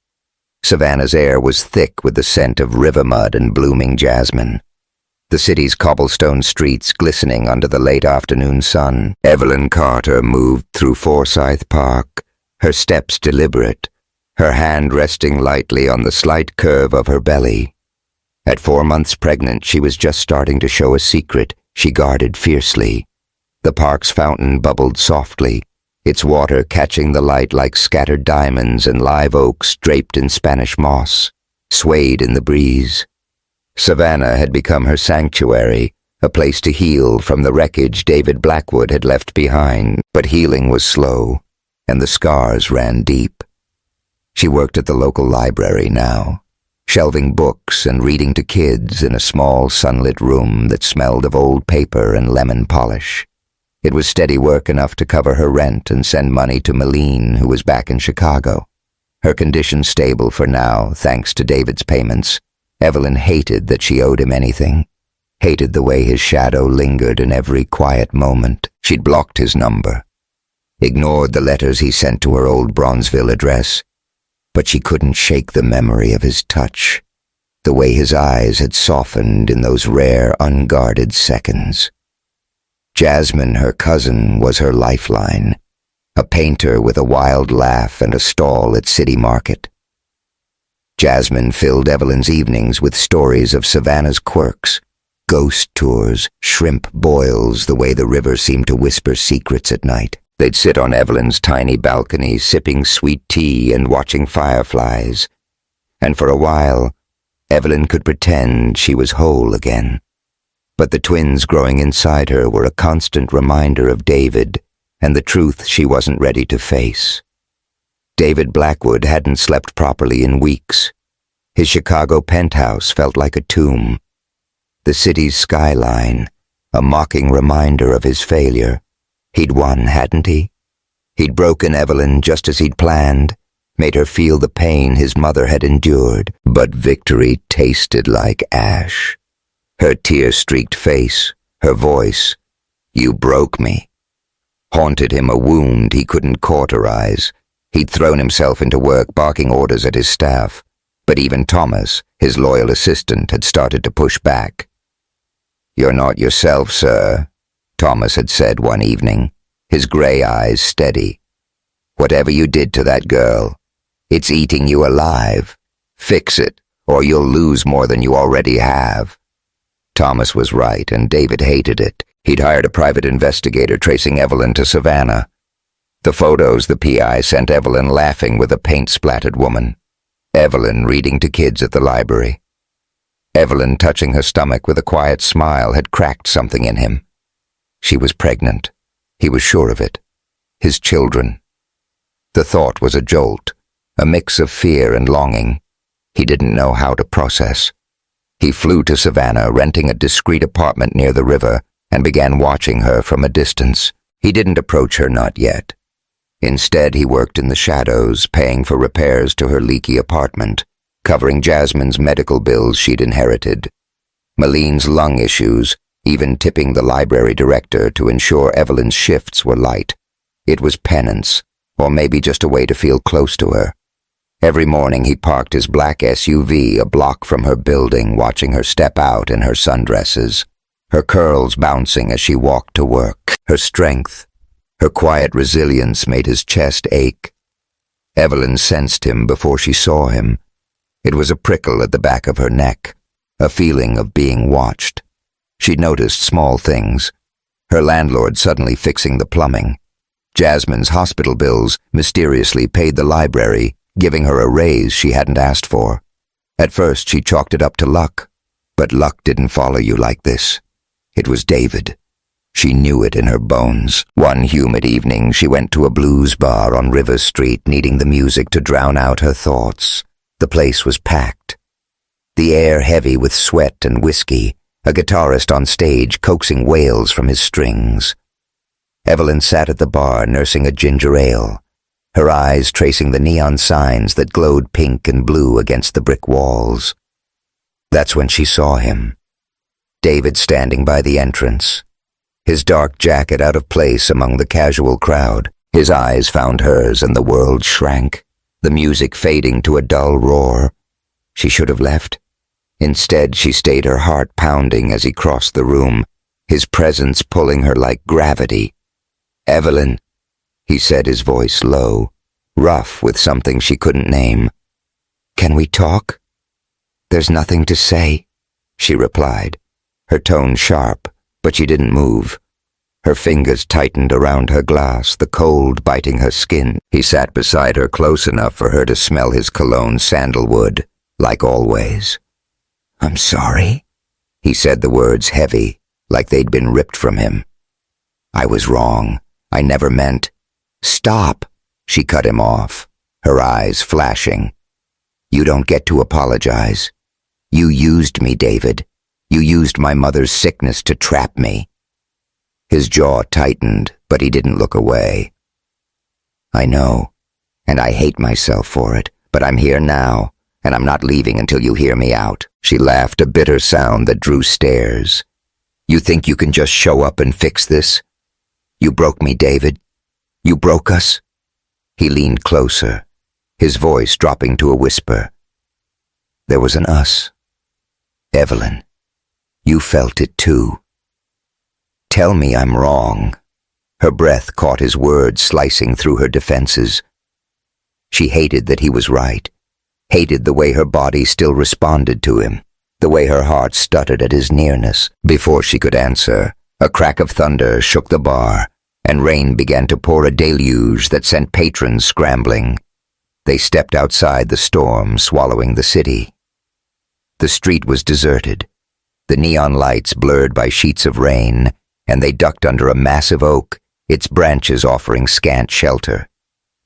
Savannah's air was thick with the scent of river mud and blooming jasmine. The city's cobblestone streets glistening under the late afternoon sun. Evelyn Carter moved through Forsyth Park, her steps deliberate, her hand resting lightly on the slight curve of her belly. At 4 months pregnant, she was just starting to show a secret she guarded fiercely. The park's fountain bubbled softly, its water catching the light like scattered diamonds and live oaks draped in Spanish moss. swayed in the breeze. Savannah had become her sanctuary, a place to heal from the wreckage David Blackwood had left behind, but healing was slow, and the scars ran deep. She worked at the local library now, shelving books and reading to kids in a small sunlit room that smelled of old paper and lemon polish. It was steady work enough to cover her rent and send money to Malene, who was back in Chicago. Her condition stable for now, thanks to David's payments. Evelyn hated that she owed him anything, hated the way his shadow lingered in every quiet moment. She'd blocked his number, ignored the letters he sent to her old Bronzeville address, but she couldn't shake the memory of his touch, the way his eyes had softened in those rare, unguarded seconds. Jasmine, her cousin, was her lifeline, a painter with a wild laugh and a stall at City Market. Jasmine filled Evelyn's evenings with stories of Savannah's quirks, ghost tours, shrimp boils, the way the river seemed to whisper secrets at night. They'd sit on Evelyn's tiny balcony, sipping sweet tea and watching fireflies. And for a while, Evelyn could pretend she was whole again. But the twins growing inside her were a constant reminder of David and the truth she wasn't ready to face. David Blackwood hadn't slept properly in weeks. His Chicago penthouse felt like a tomb. The city's skyline, a mocking reminder of his failure. He'd won, hadn't he? He'd broken Evelyn just as he'd planned, made her feel the pain his mother had endured, but victory tasted like ash. Her tear-streaked face, her voice, "You broke me," haunted him, a wound he couldn't cauterize. He'd thrown himself into work barking orders at his staff, but even Thomas, his loyal assistant, had started to push back. "You're not yourself, sir," Thomas had said one evening, his gray eyes steady. "Whatever you did to that girl, it's eating you alive. Fix it, or you'll lose more than you already have." Thomas was right, and David hated it. He'd hired a private investigator tracing Evelyn to Savannah. The photos the PI sent Evelyn laughing with a paint-splattered woman. Evelyn reading to kids at the library. Evelyn touching her stomach with a quiet smile had cracked something in him. She was pregnant. He was sure of it. His children. The thought was a jolt, a mix of fear and longing. He didn't know how to process. He flew to Savannah, renting a discreet apartment near the river, and began watching her from a distance. He didn't approach her, not yet. Instead, he worked in the shadows, paying for repairs to her leaky apartment, covering Jasmine's medical bills she'd inherited, Malene's lung issues, even tipping the library director to ensure Evelyn's shifts were light. It was penance, or maybe just a way to feel close to her. Every morning he parked his black SUV a block from her building, watching her step out in her sundresses, her curls bouncing as she walked to work. Her strength, her quiet resilience made his chest ache. Evelyn sensed him before she saw him. It was a prickle at the back of her neck, a feeling of being watched. She'd noticed small things. Her landlord suddenly fixing the plumbing. Jasmine's hospital bills mysteriously paid the library, giving her a raise she hadn't asked for. At first she chalked it up to luck, but luck didn't follow you like this. It was David. She knew it in her bones. One humid evening, she went to a blues bar on River Street, needing the music to drown out her thoughts. The place was packed. The air heavy with sweat and whiskey, a guitarist on stage coaxing wails from his strings. Evelyn sat at the bar nursing a ginger ale, her eyes tracing the neon signs that glowed pink and blue against the brick walls. That's when she saw him. David standing by the entrance, his dark jacket out of place among the casual crowd. His eyes found hers and the world shrank, the music fading to a dull roar. She should have left. Instead, she stayed, her heart pounding as he crossed the room, his presence pulling her like gravity. "Evelyn," he said, his voice low, rough with something she couldn't name. "Can we talk?" "There's nothing to say," she replied, her tone sharp, but she didn't move. Her fingers tightened around her glass, the cold biting her skin. He sat beside her close enough for her to smell his cologne sandalwood, like always. "I'm sorry." He said the words heavy, like they'd been ripped from him. "I was wrong. I never meant—" "Stop," she cut him off, her eyes flashing. "You don't get to apologize. You used me, David. You used my mother's sickness to trap me." His jaw tightened, but he didn't look away. "I know, and I hate myself for it, but I'm here now, and I'm not leaving until you hear me out." She laughed, a bitter sound that drew stares. "You think you can just show up and fix this? You broke me, David. You broke us." He leaned closer, his voice dropping to a whisper. "There was an us. Evelyn, you felt it too. Tell me I'm wrong." Her breath caught his words slicing through her defenses. She hated that he was right, hated the way her body still responded to him, the way her heart stuttered at his nearness. Before she could answer, a crack of thunder shook the bar, and rain began to pour, a deluge that sent patrons scrambling. They stepped outside the storm, swallowing the city. The street was deserted, the neon lights blurred by sheets of rain, and they ducked under a massive oak, its branches offering scant shelter.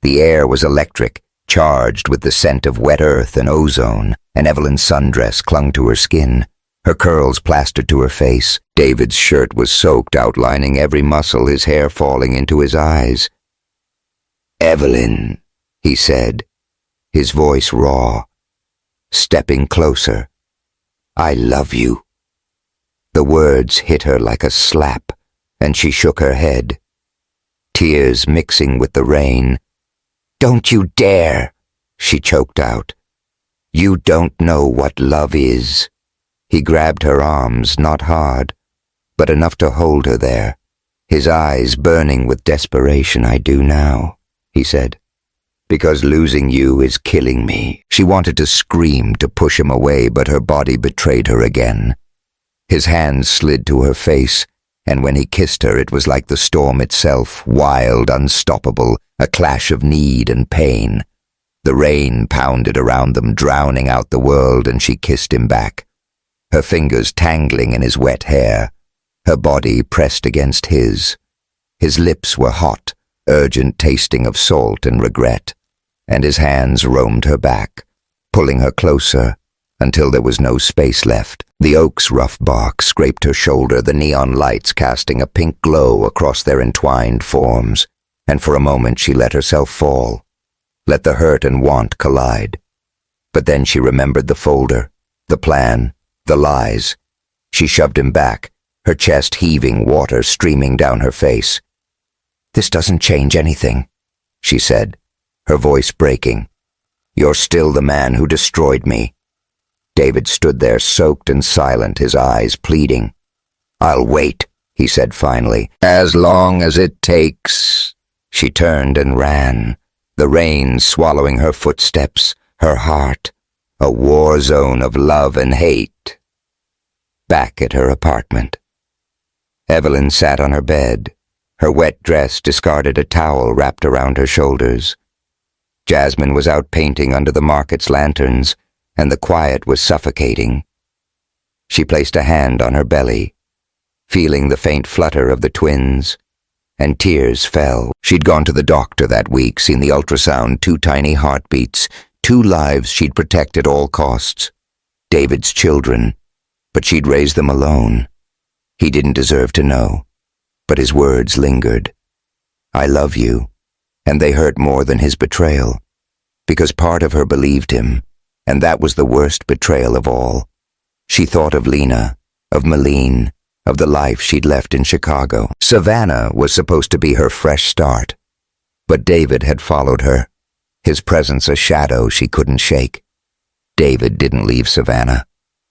The air was electric, charged with the scent of wet earth and ozone, and Evelyn's sundress clung to her skin, her curls plastered to her face. David's shirt was soaked, outlining every muscle, his hair falling into his eyes. "Evelyn," he said, his voice raw, stepping closer. "I love you." The words hit her like a slap, and she shook her head, tears mixing with the rain. "Don't you dare," she choked out. "You don't know what love is." He grabbed her arms, not hard, but enough to hold her there, his eyes burning with desperation. "I do now," he said, "because losing you is killing me." She wanted to scream, to push him away, but her body betrayed her again. His hands slid to her face, and when he kissed her it was like the storm itself, wild, unstoppable, a clash of need and pain. The rain pounded around them, drowning out the world, and she kissed him back, her fingers tangling in his wet hair, her body pressed against his. His lips were hot, urgent tasting of salt and regret, and his hands roamed her back, pulling her closer until there was no space left. The oak's rough bark scraped her shoulder, the neon lights casting a pink glow across their entwined forms, and for a moment she let herself fall, let the hurt and want collide. But then she remembered the folder, the plan, the lies. She shoved him back, her chest heaving, water streaming down her face. "This doesn't change anything," she said, her voice breaking. "You're still the man who destroyed me." David stood there, soaked and silent, his eyes pleading. "I'll wait," he said finally, "as long as it takes." She turned and ran, the rain swallowing her footsteps, her heart, a war zone of love and hate. Back at her apartment, Evelyn sat on her bed, her wet dress discarded, a towel wrapped around her shoulders. Jasmine was out painting under the market's lanterns, and the quiet was suffocating. She placed a hand on her belly, feeling the faint flutter of the twins, and tears fell. She'd gone to the doctor that week, seen the ultrasound, 2 tiny heartbeats, 2 lives she'd protect at all costs. David's children, but she'd raised them alone. He didn't deserve to know, but his words lingered. "I love you," and they hurt more than his betrayal, because part of her believed him, and that was the worst betrayal of all. She thought of Lena, of Malene, of the life she'd left in Chicago. Savannah was supposed to be her fresh start, but David had followed her, his presence a shadow she couldn't shake. David didn't leave Savannah.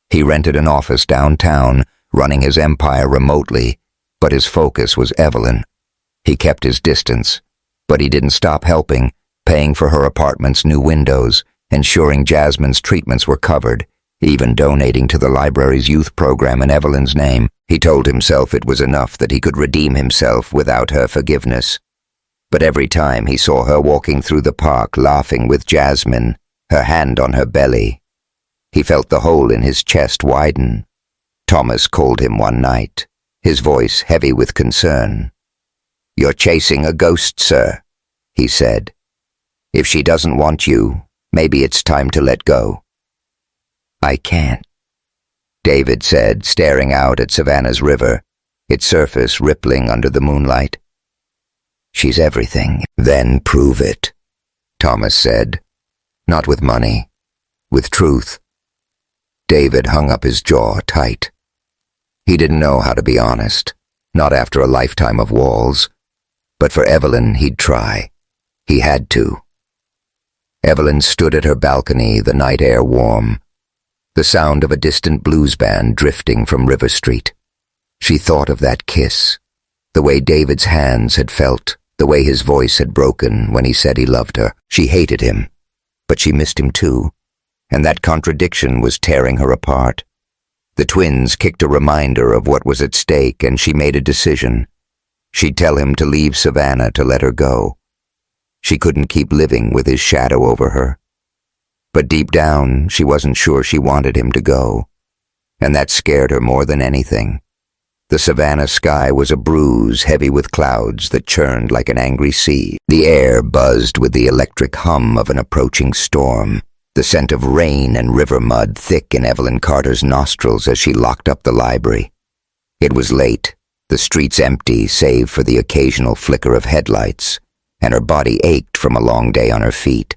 He rented an office downtown, running his empire remotely, but his focus was Evelyn. He kept his distance, but he didn't stop helping, paying for her apartment's new windows, ensuring Jasmine's treatments were covered, even donating to the library's youth program in Evelyn's name. He told himself it was enough, that he could redeem himself without her forgiveness. But every time he saw her walking through the park laughing with Jasmine, her hand on her belly, He felt the hole in his chest widen. Thomas called him one night, his voice heavy with concern. "You're chasing a ghost, sir," he said. "If she doesn't want you, maybe it's time to let go." "I can't," David said, staring out at Savannah's river, its surface rippling under the moonlight. "She's everything." "Then prove it," Thomas said. "Not with money, with truth." David hung up his jaw tight. He didn't know how to be honest, not after a lifetime of walls. But for Evelyn, he'd try. He had to. Evelyn stood at her balcony, the night air warm, the sound of a distant blues band drifting from River Street. She thought of that kiss, the way David's hands had felt, the way his voice had broken when he said he loved her. She hated him, but she missed him too, and that contradiction was tearing her apart. The twins kicked a reminder of what was at stake, and she made a decision. She'd tell him to leave Savannah, to let her go. She couldn't keep living with his shadow over her. But deep down, she wasn't sure she wanted him to go, and that scared her more than anything. The Savannah sky was a bruise heavy with clouds that churned like an angry sea. The air buzzed with the electric hum of an approaching storm, the scent of rain and river mud thick in Evelyn Carter's nostrils as she locked up the library. It was late, the streets empty save for the occasional flicker of headlights, and her body ached from a long day on her feet.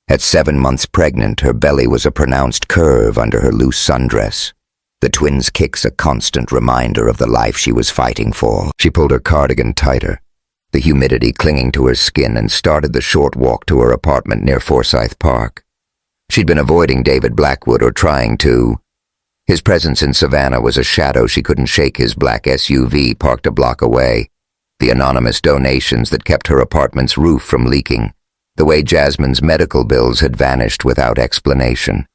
At 7 months pregnant, her belly was a pronounced curve under her loose sundress. The twins' kicks a constant reminder of the life she was fighting for. She pulled her cardigan tighter, the humidity clinging to her skin, and started the short walk to her apartment near Forsyth Park. She'd been avoiding David Blackwood, or trying to. His presence in Savannah was a shadow she couldn't shake. His black SUV parked a block away, the anonymous donations that kept her apartment's roof from leaking, the way Jasmine's medical bills had vanished without explanation.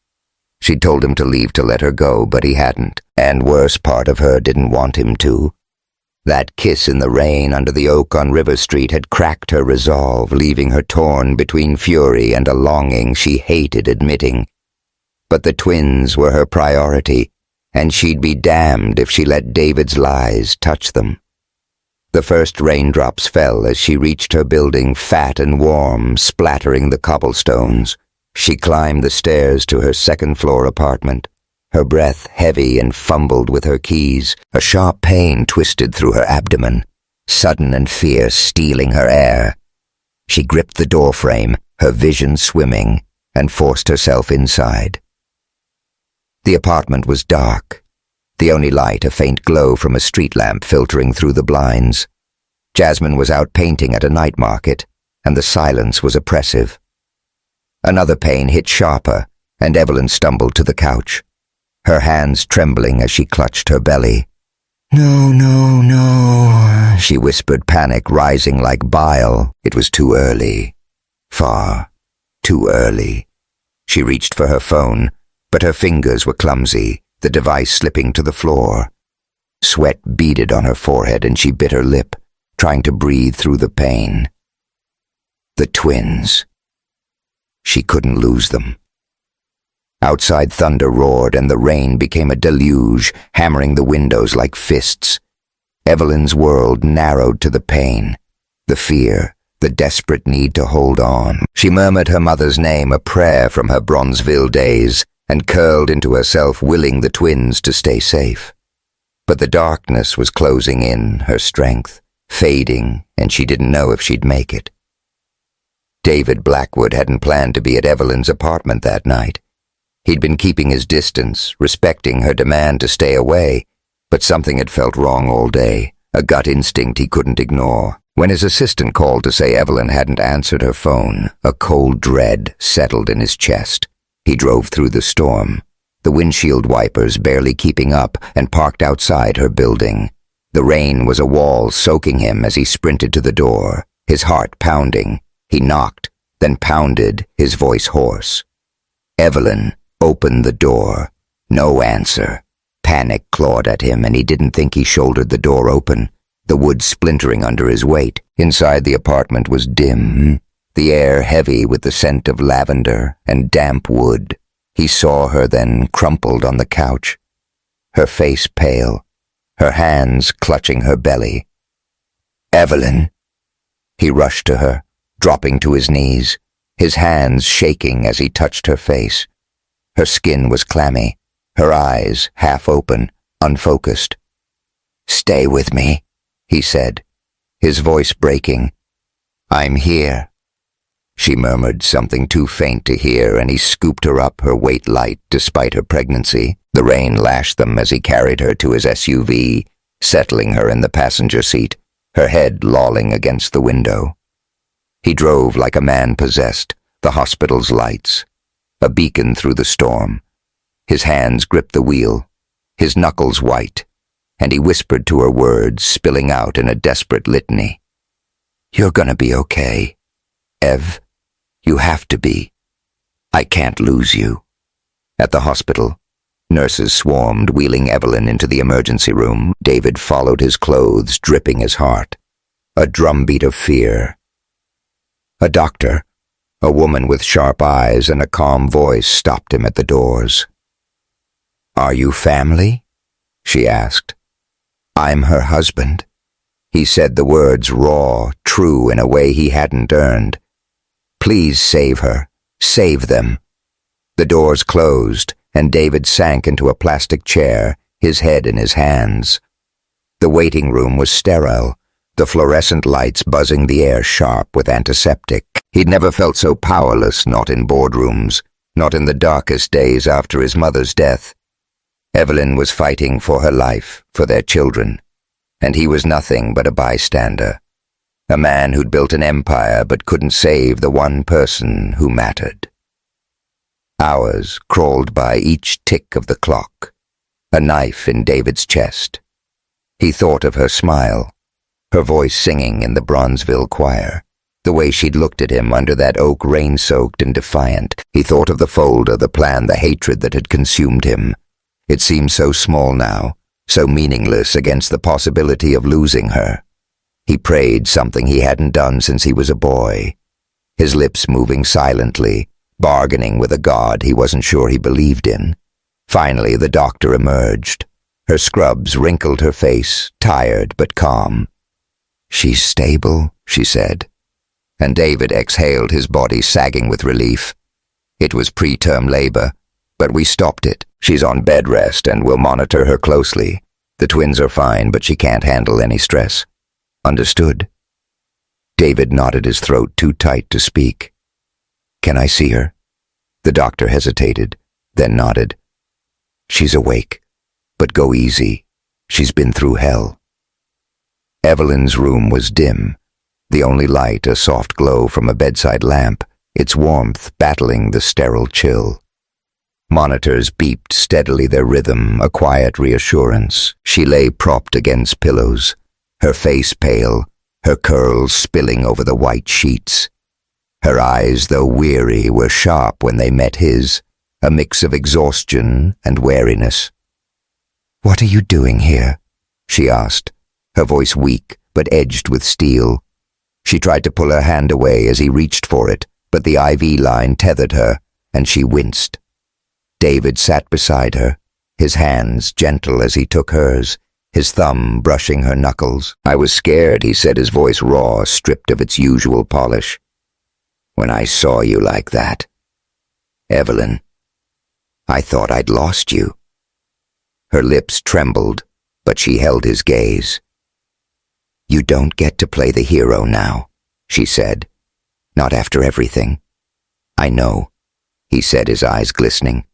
She'd told him to leave, to let her go, but he hadn't, and worse, part of her didn't want him to. That kiss in the rain under the oak on River Street had cracked her resolve, leaving her torn between fury and a longing she hated admitting. But the twins were her priority, and she'd be damned if she let David's lies touch them. The first raindrops fell as she reached her building, fat and warm, splattering the cobblestones. She climbed the stairs to her second-floor apartment, her breath heavy, and fumbled with her keys. A sharp pain twisted through her abdomen, sudden and fierce, stealing her air. She gripped the doorframe, her vision swimming, and forced herself inside. The apartment was dark, the only light a faint glow from a street lamp filtering through the blinds. Jasmine was out painting at a night market, and the silence was oppressive. Another pain hit sharper, and Evelyn stumbled to the couch, her hands trembling as she clutched her belly. "No, no, no," she whispered, panic rising like bile. It was too early. Far too early. She reached for her phone, but her fingers were clumsy, the device slipping to the floor. Sweat beaded on her forehead, and she bit her lip, trying to breathe through the pain. The twins. She couldn't lose them. Outside, thunder roared, and the rain became a deluge, hammering the windows like fists. Evelyn's world narrowed to the pain, the fear, the desperate need to hold on. She murmured her mother's name, a prayer from her Bronzeville days, and curled into herself, willing the twins to stay safe. But the darkness was closing in, her strength fading, and she didn't know if she'd make it. David Blackwood hadn't planned to be at Evelyn's apartment that night. He'd been keeping his distance, respecting her demand to stay away, but something had felt wrong all day, a gut instinct he couldn't ignore. When his assistant called to say Evelyn hadn't answered her phone, a cold dread settled in his chest. He drove through the storm, the windshield wipers barely keeping up, and parked outside her building. The rain was a wall soaking him as he sprinted to the door, his heart pounding. He knocked, then pounded, his voice hoarse. Evelyn opened the door. No answer. Panic clawed at him, and he didn't think he shouldered the door open, the wood splintering under his weight. Inside, the apartment was dim, the air heavy with the scent of lavender and damp wood. He saw her then crumpled on the couch, her face pale, her hands clutching her belly. "Evelyn!" He rushed to her, dropping to his knees, his hands shaking as he touched her face. Her skin was clammy, her eyes half open, unfocused. "Stay with me," he said, his voice breaking. "I'm here." She murmured something too faint to hear, and he scooped her up, her weight light despite her pregnancy. The rain lashed them as he carried her to his SUV, settling her in the passenger seat, her head lolling against the window. He drove like a man possessed, the hospital's lights, a beacon through the storm. His hands gripped the wheel, his knuckles white, and he whispered to her words, spilling out in a desperate litany. "You're gonna be okay, Ev. You have to be. I can't lose you." At the hospital, nurses swarmed, wheeling Evelyn into the emergency room. David followed his clothes, dripping his heart, a drumbeat of fear. A doctor, a woman with sharp eyes and a calm voice, stopped him at the doors. "Are you family?" she asked. "I'm her husband." He said the words raw, true in a way he hadn't earned. "Please save her. Save them." The doors closed, and David sank into a plastic chair, his head in his hands. The waiting room was sterile, the fluorescent lights buzzing the air sharp with antiseptic. He'd never felt so powerless, not in boardrooms, not in the darkest days after his mother's death. Evelyn was fighting for her life, for their children, and he was nothing but a bystander. A man who'd built an empire but couldn't save the one person who mattered. Hours crawled by each tick of the clock, a knife in David's chest. He thought of her smile, her voice singing in the Bronzeville choir, the way she'd looked at him under that oak, rain-soaked and defiant. He thought of the folder, the plan, the hatred that had consumed him. It seemed so small now, so meaningless against the possibility of losing her. He prayed, something he hadn't done since he was a boy, his lips moving silently, bargaining with a god he wasn't sure he believed in. Finally, the doctor emerged. Her scrubs wrinkled her face, tired but calm. "She's stable," she said, and David exhaled, his body sagging with relief. "It was preterm labor, but we stopped it. She's on bed rest and we'll monitor her closely. The twins are fine, but she can't handle any stress." "Understood." David knotted his throat too tight to speak. "Can I see her?" The doctor hesitated, then nodded. "She's awake, but go easy. She's been through hell." Evelyn's room was dim, the only light a soft glow from a bedside lamp, its warmth battling the sterile chill. Monitors beeped steadily, their rhythm a quiet reassurance. She lay propped against pillows, her face pale, her curls spilling over the white sheets. Her eyes, though weary, were sharp when they met his, a mix of exhaustion and wariness. "What are you doing here?" she asked, her voice weak but edged with steel. She tried to pull her hand away as he reached for it, but the IV line tethered her, and she winced. David sat beside her, his hands gentle as he took hers, his thumb brushing her knuckles. "I was scared," he said, his voice raw, stripped of its usual polish. "When I saw you like that. Evelyn, I thought I'd lost you." Her lips trembled, but she held his gaze. "You don't get to play the hero now," she said. "Not after everything." "I know," he said, his eyes glistening.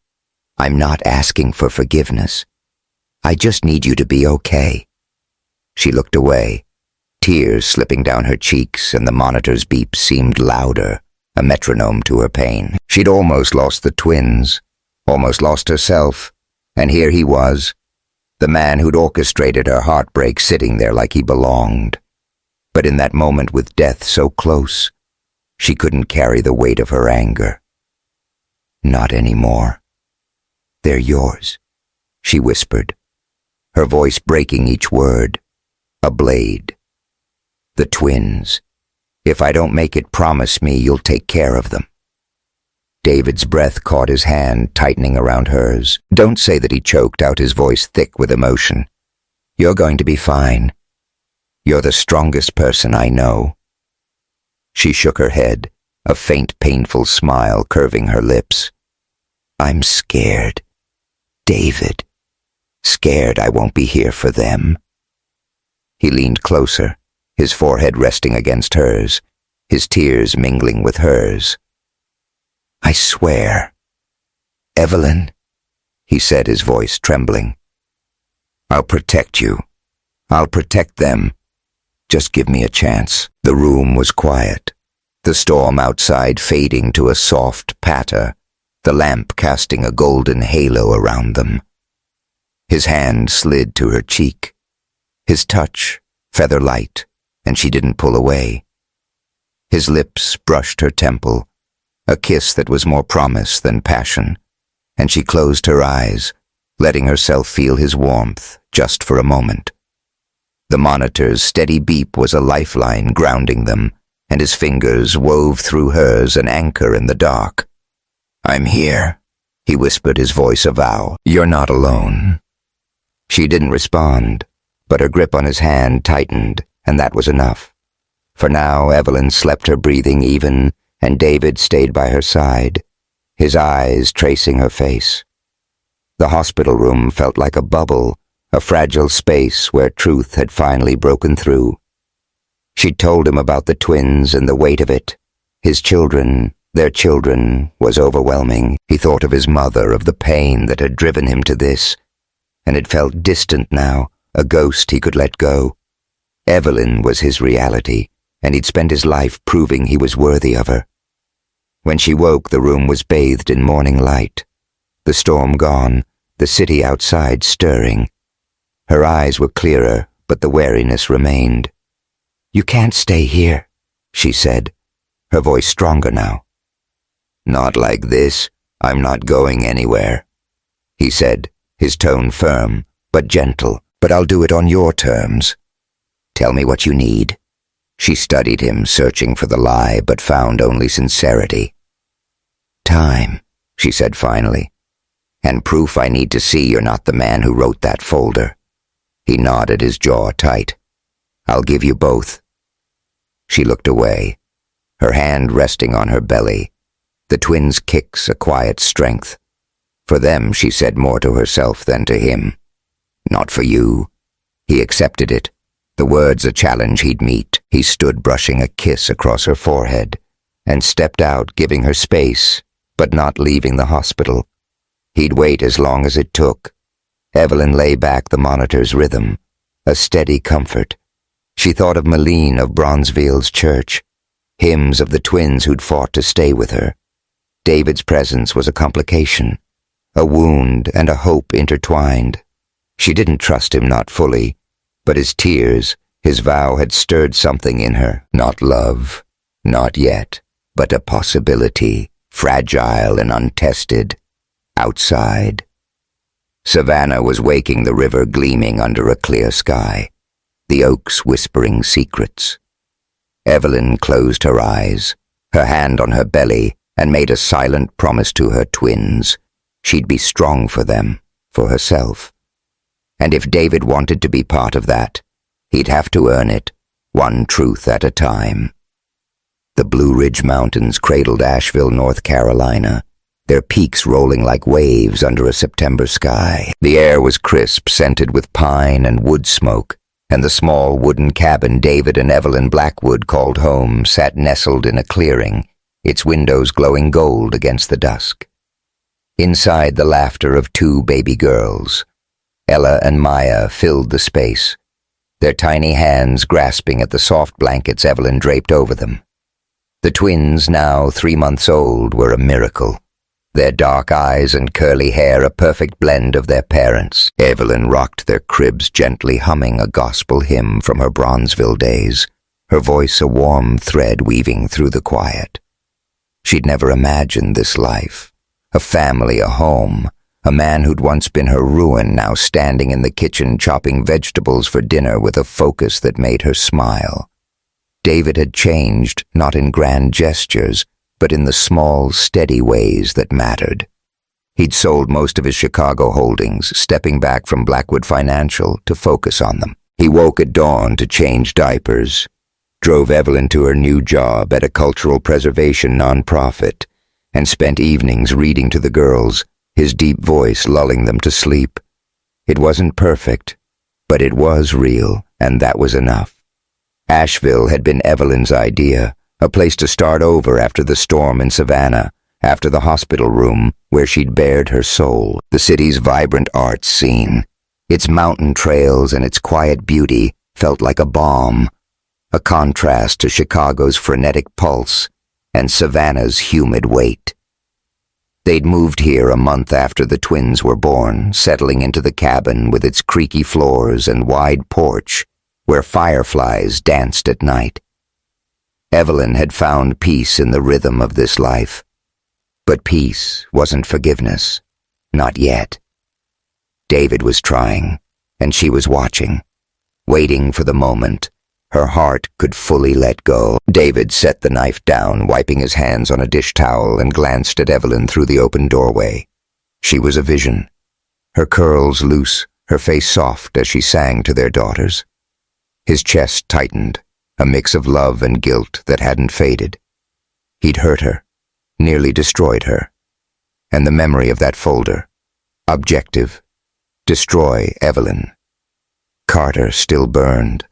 "I'm not asking for forgiveness. I just need you to be okay." She looked away, tears slipping down her cheeks, and the monitor's beep seemed louder, a metronome to her pain. She'd almost lost the twins, almost lost herself, and here he was, the man who'd orchestrated her heartbreak, sitting there like he belonged. But in that moment, with death so close, she couldn't carry the weight of her anger. "Not anymore. They're yours," she whispered, her voice breaking each word, a blade. "The twins. If I don't make it, promise me you'll take care of them." David's breath caught his hand, tightening around hers. Don't say that, he choked out, his voice thick with emotion. You're going to be fine. You're the strongest person I know. She shook her head, a faint, painful smile curving her lips. I'm scared, David. Scared I won't be here for them. He leaned closer, his forehead resting against hers, his tears mingling with hers. I swear. Evelyn, he said, his voice trembling. I'll protect you. I'll protect them. Just give me a chance. The room was quiet, the storm outside fading to a soft patter, the lamp casting a golden halo around them. His hand slid to her cheek, his touch feather light, and she didn't pull away. His lips brushed her temple, a kiss that was more promise than passion, and she closed her eyes, letting herself feel his warmth just for a moment. The monitor's steady beep was a lifeline grounding them, and his fingers wove through hers an anchor in the dark. I'm here, he whispered, his voice a vow. You're not alone. She didn't respond, but her grip on his hand tightened, and that was enough. For now, Evelyn slept her breathing even, and David stayed by her side, his eyes tracing her face. The hospital room felt like a bubble, a fragile space where truth had finally broken through. She'd told him about the twins and the weight of it. His children, their children, was overwhelming. He thought of his mother, of the pain that had driven him to this, and it felt distant now, a ghost he could let go. Evelyn was his reality, and he'd spent his life proving he was worthy of her. When she woke, the room was bathed in morning light. The storm gone, the city outside stirring. Her eyes were clearer, but the wariness remained. You can't stay here, she said, her voice stronger now. Not like this. I'm not going anywhere, he said, his tone firm, but gentle. But I'll do it on your terms. Tell me what you need. She studied him, searching for the lie, but found only sincerity. Time, she said finally, and proof I need to see you're not the man who wrote that folder. He nodded, his jaw tight. I'll give you both. She looked away, her hand resting on her belly, the twins' kicks a quiet strength. For them, she said more to herself than to him. Not for you. He accepted it, the words a challenge he'd meet. He stood brushing a kiss across her forehead, and stepped out, giving her space, but not leaving the hospital. He'd wait as long as it took. Evelyn lay back, the monitor's rhythm, a steady comfort. She thought of Malene of Bronzeveil's church, hymns of the twins who'd fought to stay with her. David's presence was a complication, a wound and a hope intertwined. She didn't trust him, not fully, but his tears, his vow had stirred something in her. Not love, not yet, but a possibility, fragile and untested, outside. Savannah was waking, the river gleaming under a clear sky, the oaks whispering secrets. Evelyn closed her eyes, her hand on her belly, and made a silent promise to her twins. She'd be strong for them, for herself. And if David wanted to be part of that, he'd have to earn it, one truth at a time. The Blue Ridge Mountains cradled Asheville, North Carolina, their peaks rolling like waves under a September sky. The air was crisp, scented with pine and wood smoke, and the small wooden cabin David and Evelyn Blackwood called home sat nestled in a clearing, its windows glowing gold against the dusk. Inside, the laughter of two baby girls, Ella and Maya, filled the space, their tiny hands grasping at the soft blankets Evelyn draped over them. The twins, now 3 months old, were a miracle, their dark eyes and curly hair a perfect blend of their parents. Evelyn rocked their cribs gently, humming a gospel hymn from her Bronzeville days, her voice a warm thread weaving through the quiet. She'd never imagined this life, a family, a home, a man who'd once been her ruin, now standing in the kitchen chopping vegetables for dinner with a focus that made her smile. David had changed, not in grand gestures, but in the small, steady ways that mattered. He'd sold most of his Chicago holdings, stepping back from Blackwood Financial to focus on them. He woke at dawn to change diapers, drove Evelyn to her new job at a cultural preservation nonprofit, and spent evenings reading to the girls, his deep voice lulling them to sleep. It wasn't perfect, but it was real, and that was enough. Asheville had been Evelyn's idea, a place to start over after the storm in Savannah, after the hospital room where she'd bared her soul, the city's vibrant arts scene. Its mountain trails and its quiet beauty felt like a balm, a contrast to Chicago's frenetic pulse and Savannah's humid weight. They'd moved here a month after the twins were born, settling into the cabin with its creaky floors and wide porch where fireflies danced at night. Evelyn had found peace in the rhythm of this life. But peace wasn't forgiveness. Not yet. David was trying, and she was watching, waiting for the moment her heart could fully let go. David set the knife down, wiping his hands on a dish towel, and glanced at Evelyn through the open doorway. She was a vision, her curls loose, her face soft as she sang to their daughters. His chest tightened, a mix of love and guilt that hadn't faded. He'd hurt her, nearly destroyed her. And the memory of that folder, objective, destroy Evelyn. Carter still burned.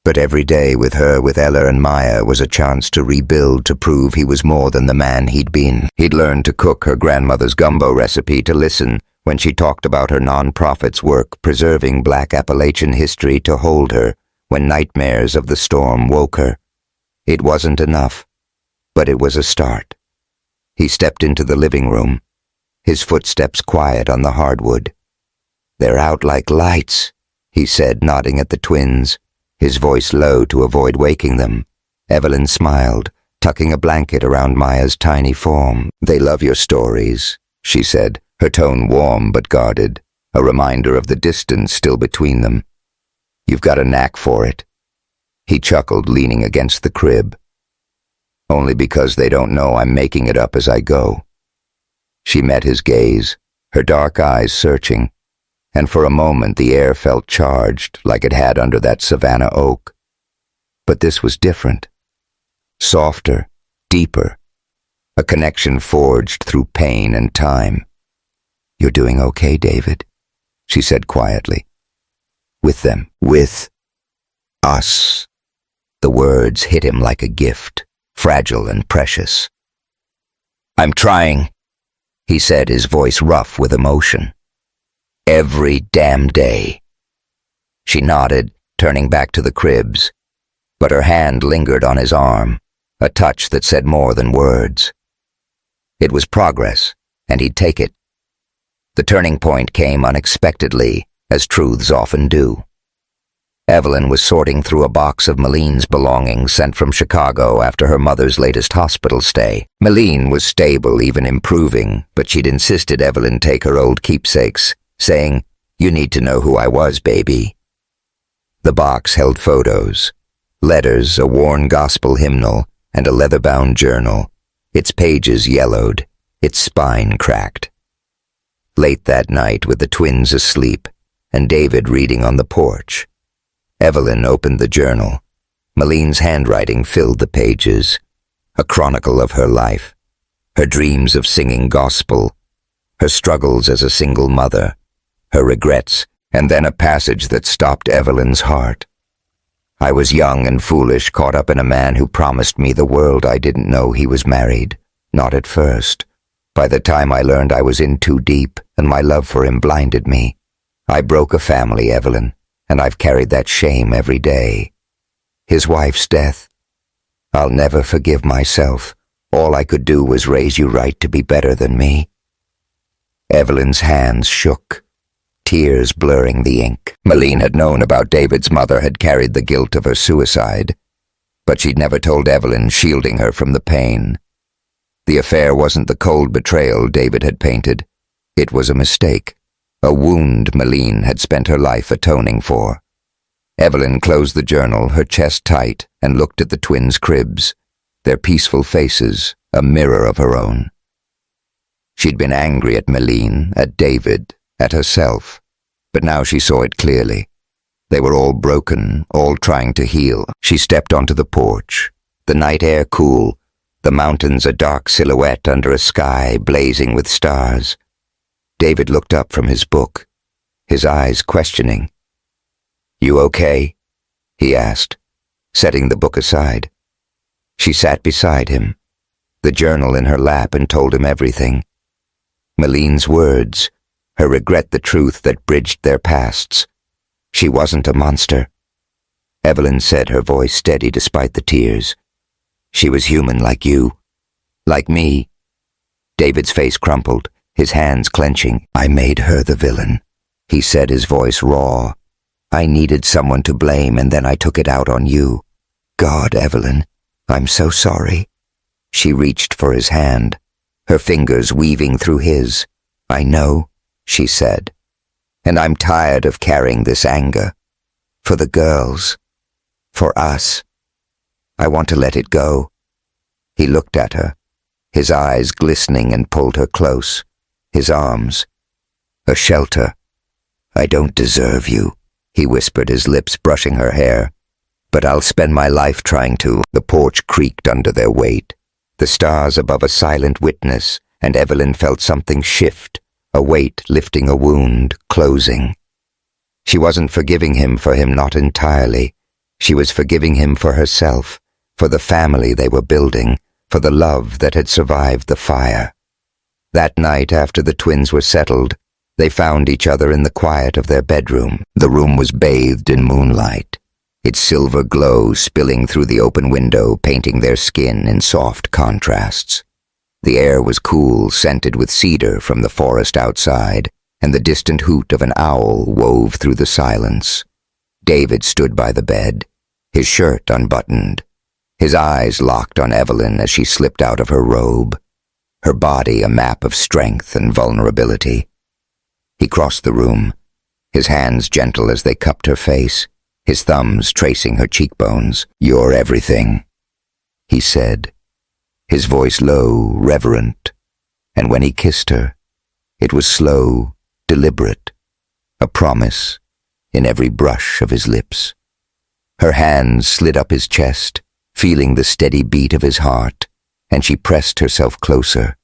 But every day with her, with Ella and Maya, was a chance to rebuild, to prove he was more than the man he'd been. He'd learned to cook her grandmother's gumbo recipe, to listen when she talked about her nonprofit's work preserving Black Appalachian history, to hold her when nightmares of the storm woke her. It wasn't enough, but it was a start. He stepped into the living room, his footsteps quiet on the hardwood. "They're out like lights," he said, nodding at the twins, his voice low to avoid waking them. Evelyn smiled, tucking a blanket around Maya's tiny form. "They love your stories," she said, her tone warm but guarded, a reminder of the distance still between them. "You've got a knack for it." He chuckled, leaning against the crib. "Only because they don't know I'm making it up as I go." She met his gaze, her dark eyes searching, and for a moment the air felt charged like it had under that Savannah oak. But this was different. Softer, deeper, a connection forged through pain and time. "You're doing okay, David," she said quietly. "With them, with us." The words hit him like a gift, fragile and precious. "I'm trying," he said, his voice rough with emotion. "Every damn day." She nodded, turning back to the cribs, but her hand lingered on his arm, a touch that said more than words. It was progress, and he'd take it. The turning point came unexpectedly, as truths often do. Evelyn was sorting through a box of Maline's belongings sent from Chicago after her mother's latest hospital stay. Maline was stable, even improving, but she'd insisted Evelyn take her old keepsakes, saying, "You need to know who I was, baby." The box held photos, letters, a worn gospel hymnal, and a leather-bound journal, its pages yellowed, its spine cracked. Late that night, with the twins asleep and David reading on the porch, Evelyn opened the journal. Maline's handwriting filled the pages, a chronicle of her life, her dreams of singing gospel, her struggles as a single mother, her regrets, and then a passage that stopped Evelyn's heart. "I was young and foolish, caught up in a man who promised me the world. I didn't know he was married, not at first. By the time I learned, I was in too deep, and my love for him blinded me. I broke a family, Evelyn, and I've carried that shame every day. His wife's death. I'll never forgive myself. All I could do was raise you right to be better than me." Evelyn's hands shook, tears blurring the ink. Maline had known about David's mother, had carried the guilt of her suicide, but she'd never told Evelyn, shielding her from the pain. The affair wasn't the cold betrayal David had painted. It was a mistake, a wound Maline had spent her life atoning for. Evelyn closed the journal, her chest tight, and looked at the twins' cribs, their peaceful faces, a mirror of her own. She'd been angry at Meline, at David, at herself, but now she saw it clearly. They were all broken, all trying to heal. She stepped onto the porch, the night air cool, the mountains a dark silhouette under a sky blazing with stars. David looked up from his book, his eyes questioning. "You okay?" he asked, setting the book aside. She sat beside him, the journal in her lap, and told him everything. Meline's words, her regret, the truth that bridged their pasts. She wasn't a monster. Evelyn said, her voice steady despite the tears. She was human like you. Like me. David's face crumpled, his hands clenching. "I made her the villain," he said, his voice raw. "I needed someone to blame, and then I took it out on you. God, Evelyn, I'm so sorry." She reached for his hand, her fingers weaving through his. "I know," she said, "and I'm tired of carrying this anger. For the girls. For us. I want to let it go." He looked at her, his eyes glistening, and pulled her close, his arms. "A shelter. I don't deserve you," he whispered, his lips brushing her hair. "But I'll spend my life trying to." The porch creaked under their weight, the stars above a silent witness, and Evelyn felt something shift, a weight lifting a wound, closing. She wasn't forgiving him for him, not entirely. She was forgiving him for herself, for the family they were building, for the love that had survived the fire. That night, after the twins were settled, they found each other in the quiet of their bedroom. The room was bathed in moonlight, its silver glow spilling through the open window, painting their skin in soft contrasts. The air was cool, scented with cedar from the forest outside, and the distant hoot of an owl wove through the silence. David stood by the bed, his shirt unbuttoned, his eyes locked on Evelyn as she slipped out of her robe, her body a map of strength and vulnerability. He crossed the room, his hands gentle as they cupped her face, his thumbs tracing her cheekbones. "You're everything," he said, his voice low, reverent, and when he kissed her, it was slow, deliberate, a promise in every brush of his lips. Her hands slid up his chest, feeling the steady beat of his heart, and she pressed herself closer,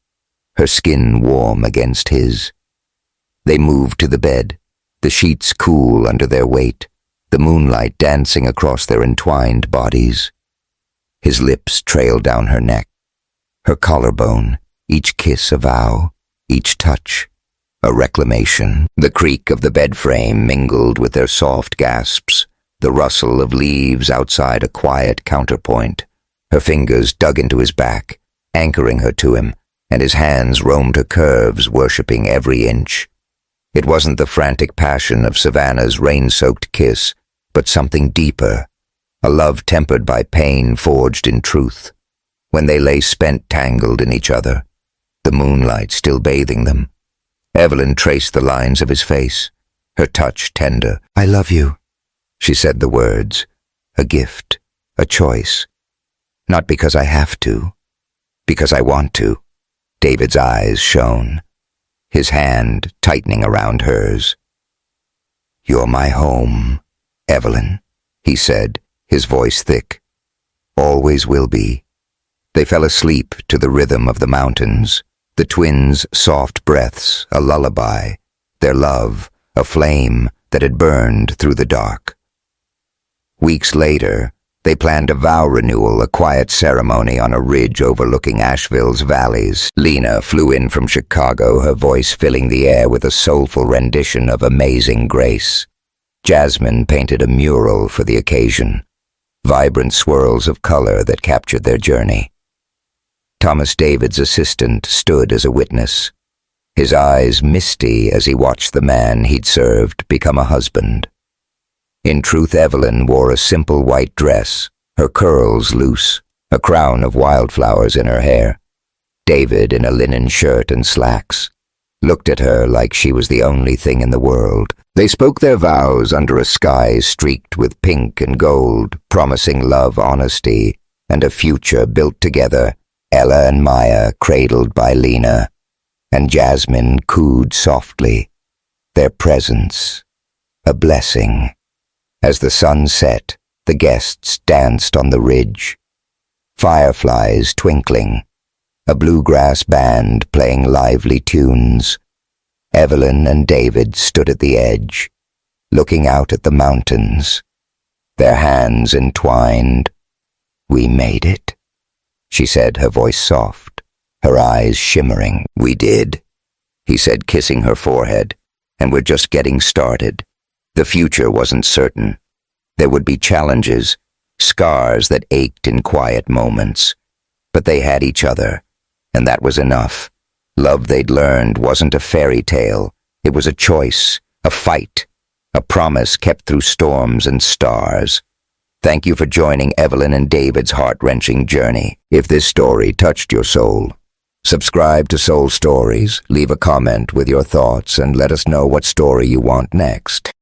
her skin warm against his. They moved to the bed, the sheets cool under their weight, the moonlight dancing across their entwined bodies. His lips trailed down her neck, her collarbone, each kiss a vow, each touch a reclamation. The creak of the bed frame mingled with their soft gasps, the rustle of leaves outside a quiet counterpoint. Her fingers dug into his back, anchoring her to him, and his hands roamed her curves, worshipping every inch. It wasn't the frantic passion of Savannah's rain-soaked kiss, but something deeper, a love tempered by pain forged in truth. When they lay spent, tangled in each other, the moonlight still bathing them, Evelyn traced the lines of his face, her touch tender. "I love you," she said the words, a gift, a choice. "Not because I have to, because I want to." David's eyes shone, his hand tightening around hers. "You're my home, Evelyn," he said, his voice thick. "Always will be." They fell asleep to the rhythm of the mountains, the twins' soft breaths a lullaby, their love a flame that had burned through the dark. Weeks later, they planned a vow renewal, a quiet ceremony on a ridge overlooking Asheville's valleys. Lena flew in from Chicago, her voice filling the air with a soulful rendition of Amazing Grace. Jasmine painted a mural for the occasion, vibrant swirls of color that captured their journey. Thomas, David's assistant, stood as a witness, his eyes misty as he watched the man he'd served become a husband. In truth, Evelyn wore a simple white dress, her curls loose, a crown of wildflowers in her hair. David, in a linen shirt and slacks, looked at her like she was the only thing in the world. They spoke their vows under a sky streaked with pink and gold, promising love, honesty, and a future built together Ella and Maya cradled by Lena, and Jasmine cooed softly, their presence a blessing. As the sun set, the guests danced on the ridge, fireflies twinkling, a bluegrass band playing lively tunes. Evelyn and David stood at the edge, looking out at the mountains, their hands entwined. "We made it," she said, her voice soft, her eyes shimmering. "We did," he said, kissing her forehead, "and we're just getting started." The future wasn't certain. There would be challenges, scars that ached in quiet moments. But they had each other, and that was enough. Love they'd learned wasn't a fairy tale. It was a choice, a fight, a promise kept through storms and stars. Thank you for joining Evelyn and David's heart-wrenching journey. If this story touched your soul, subscribe to Soul Stories, leave a comment with your thoughts, and let us know what story you want next.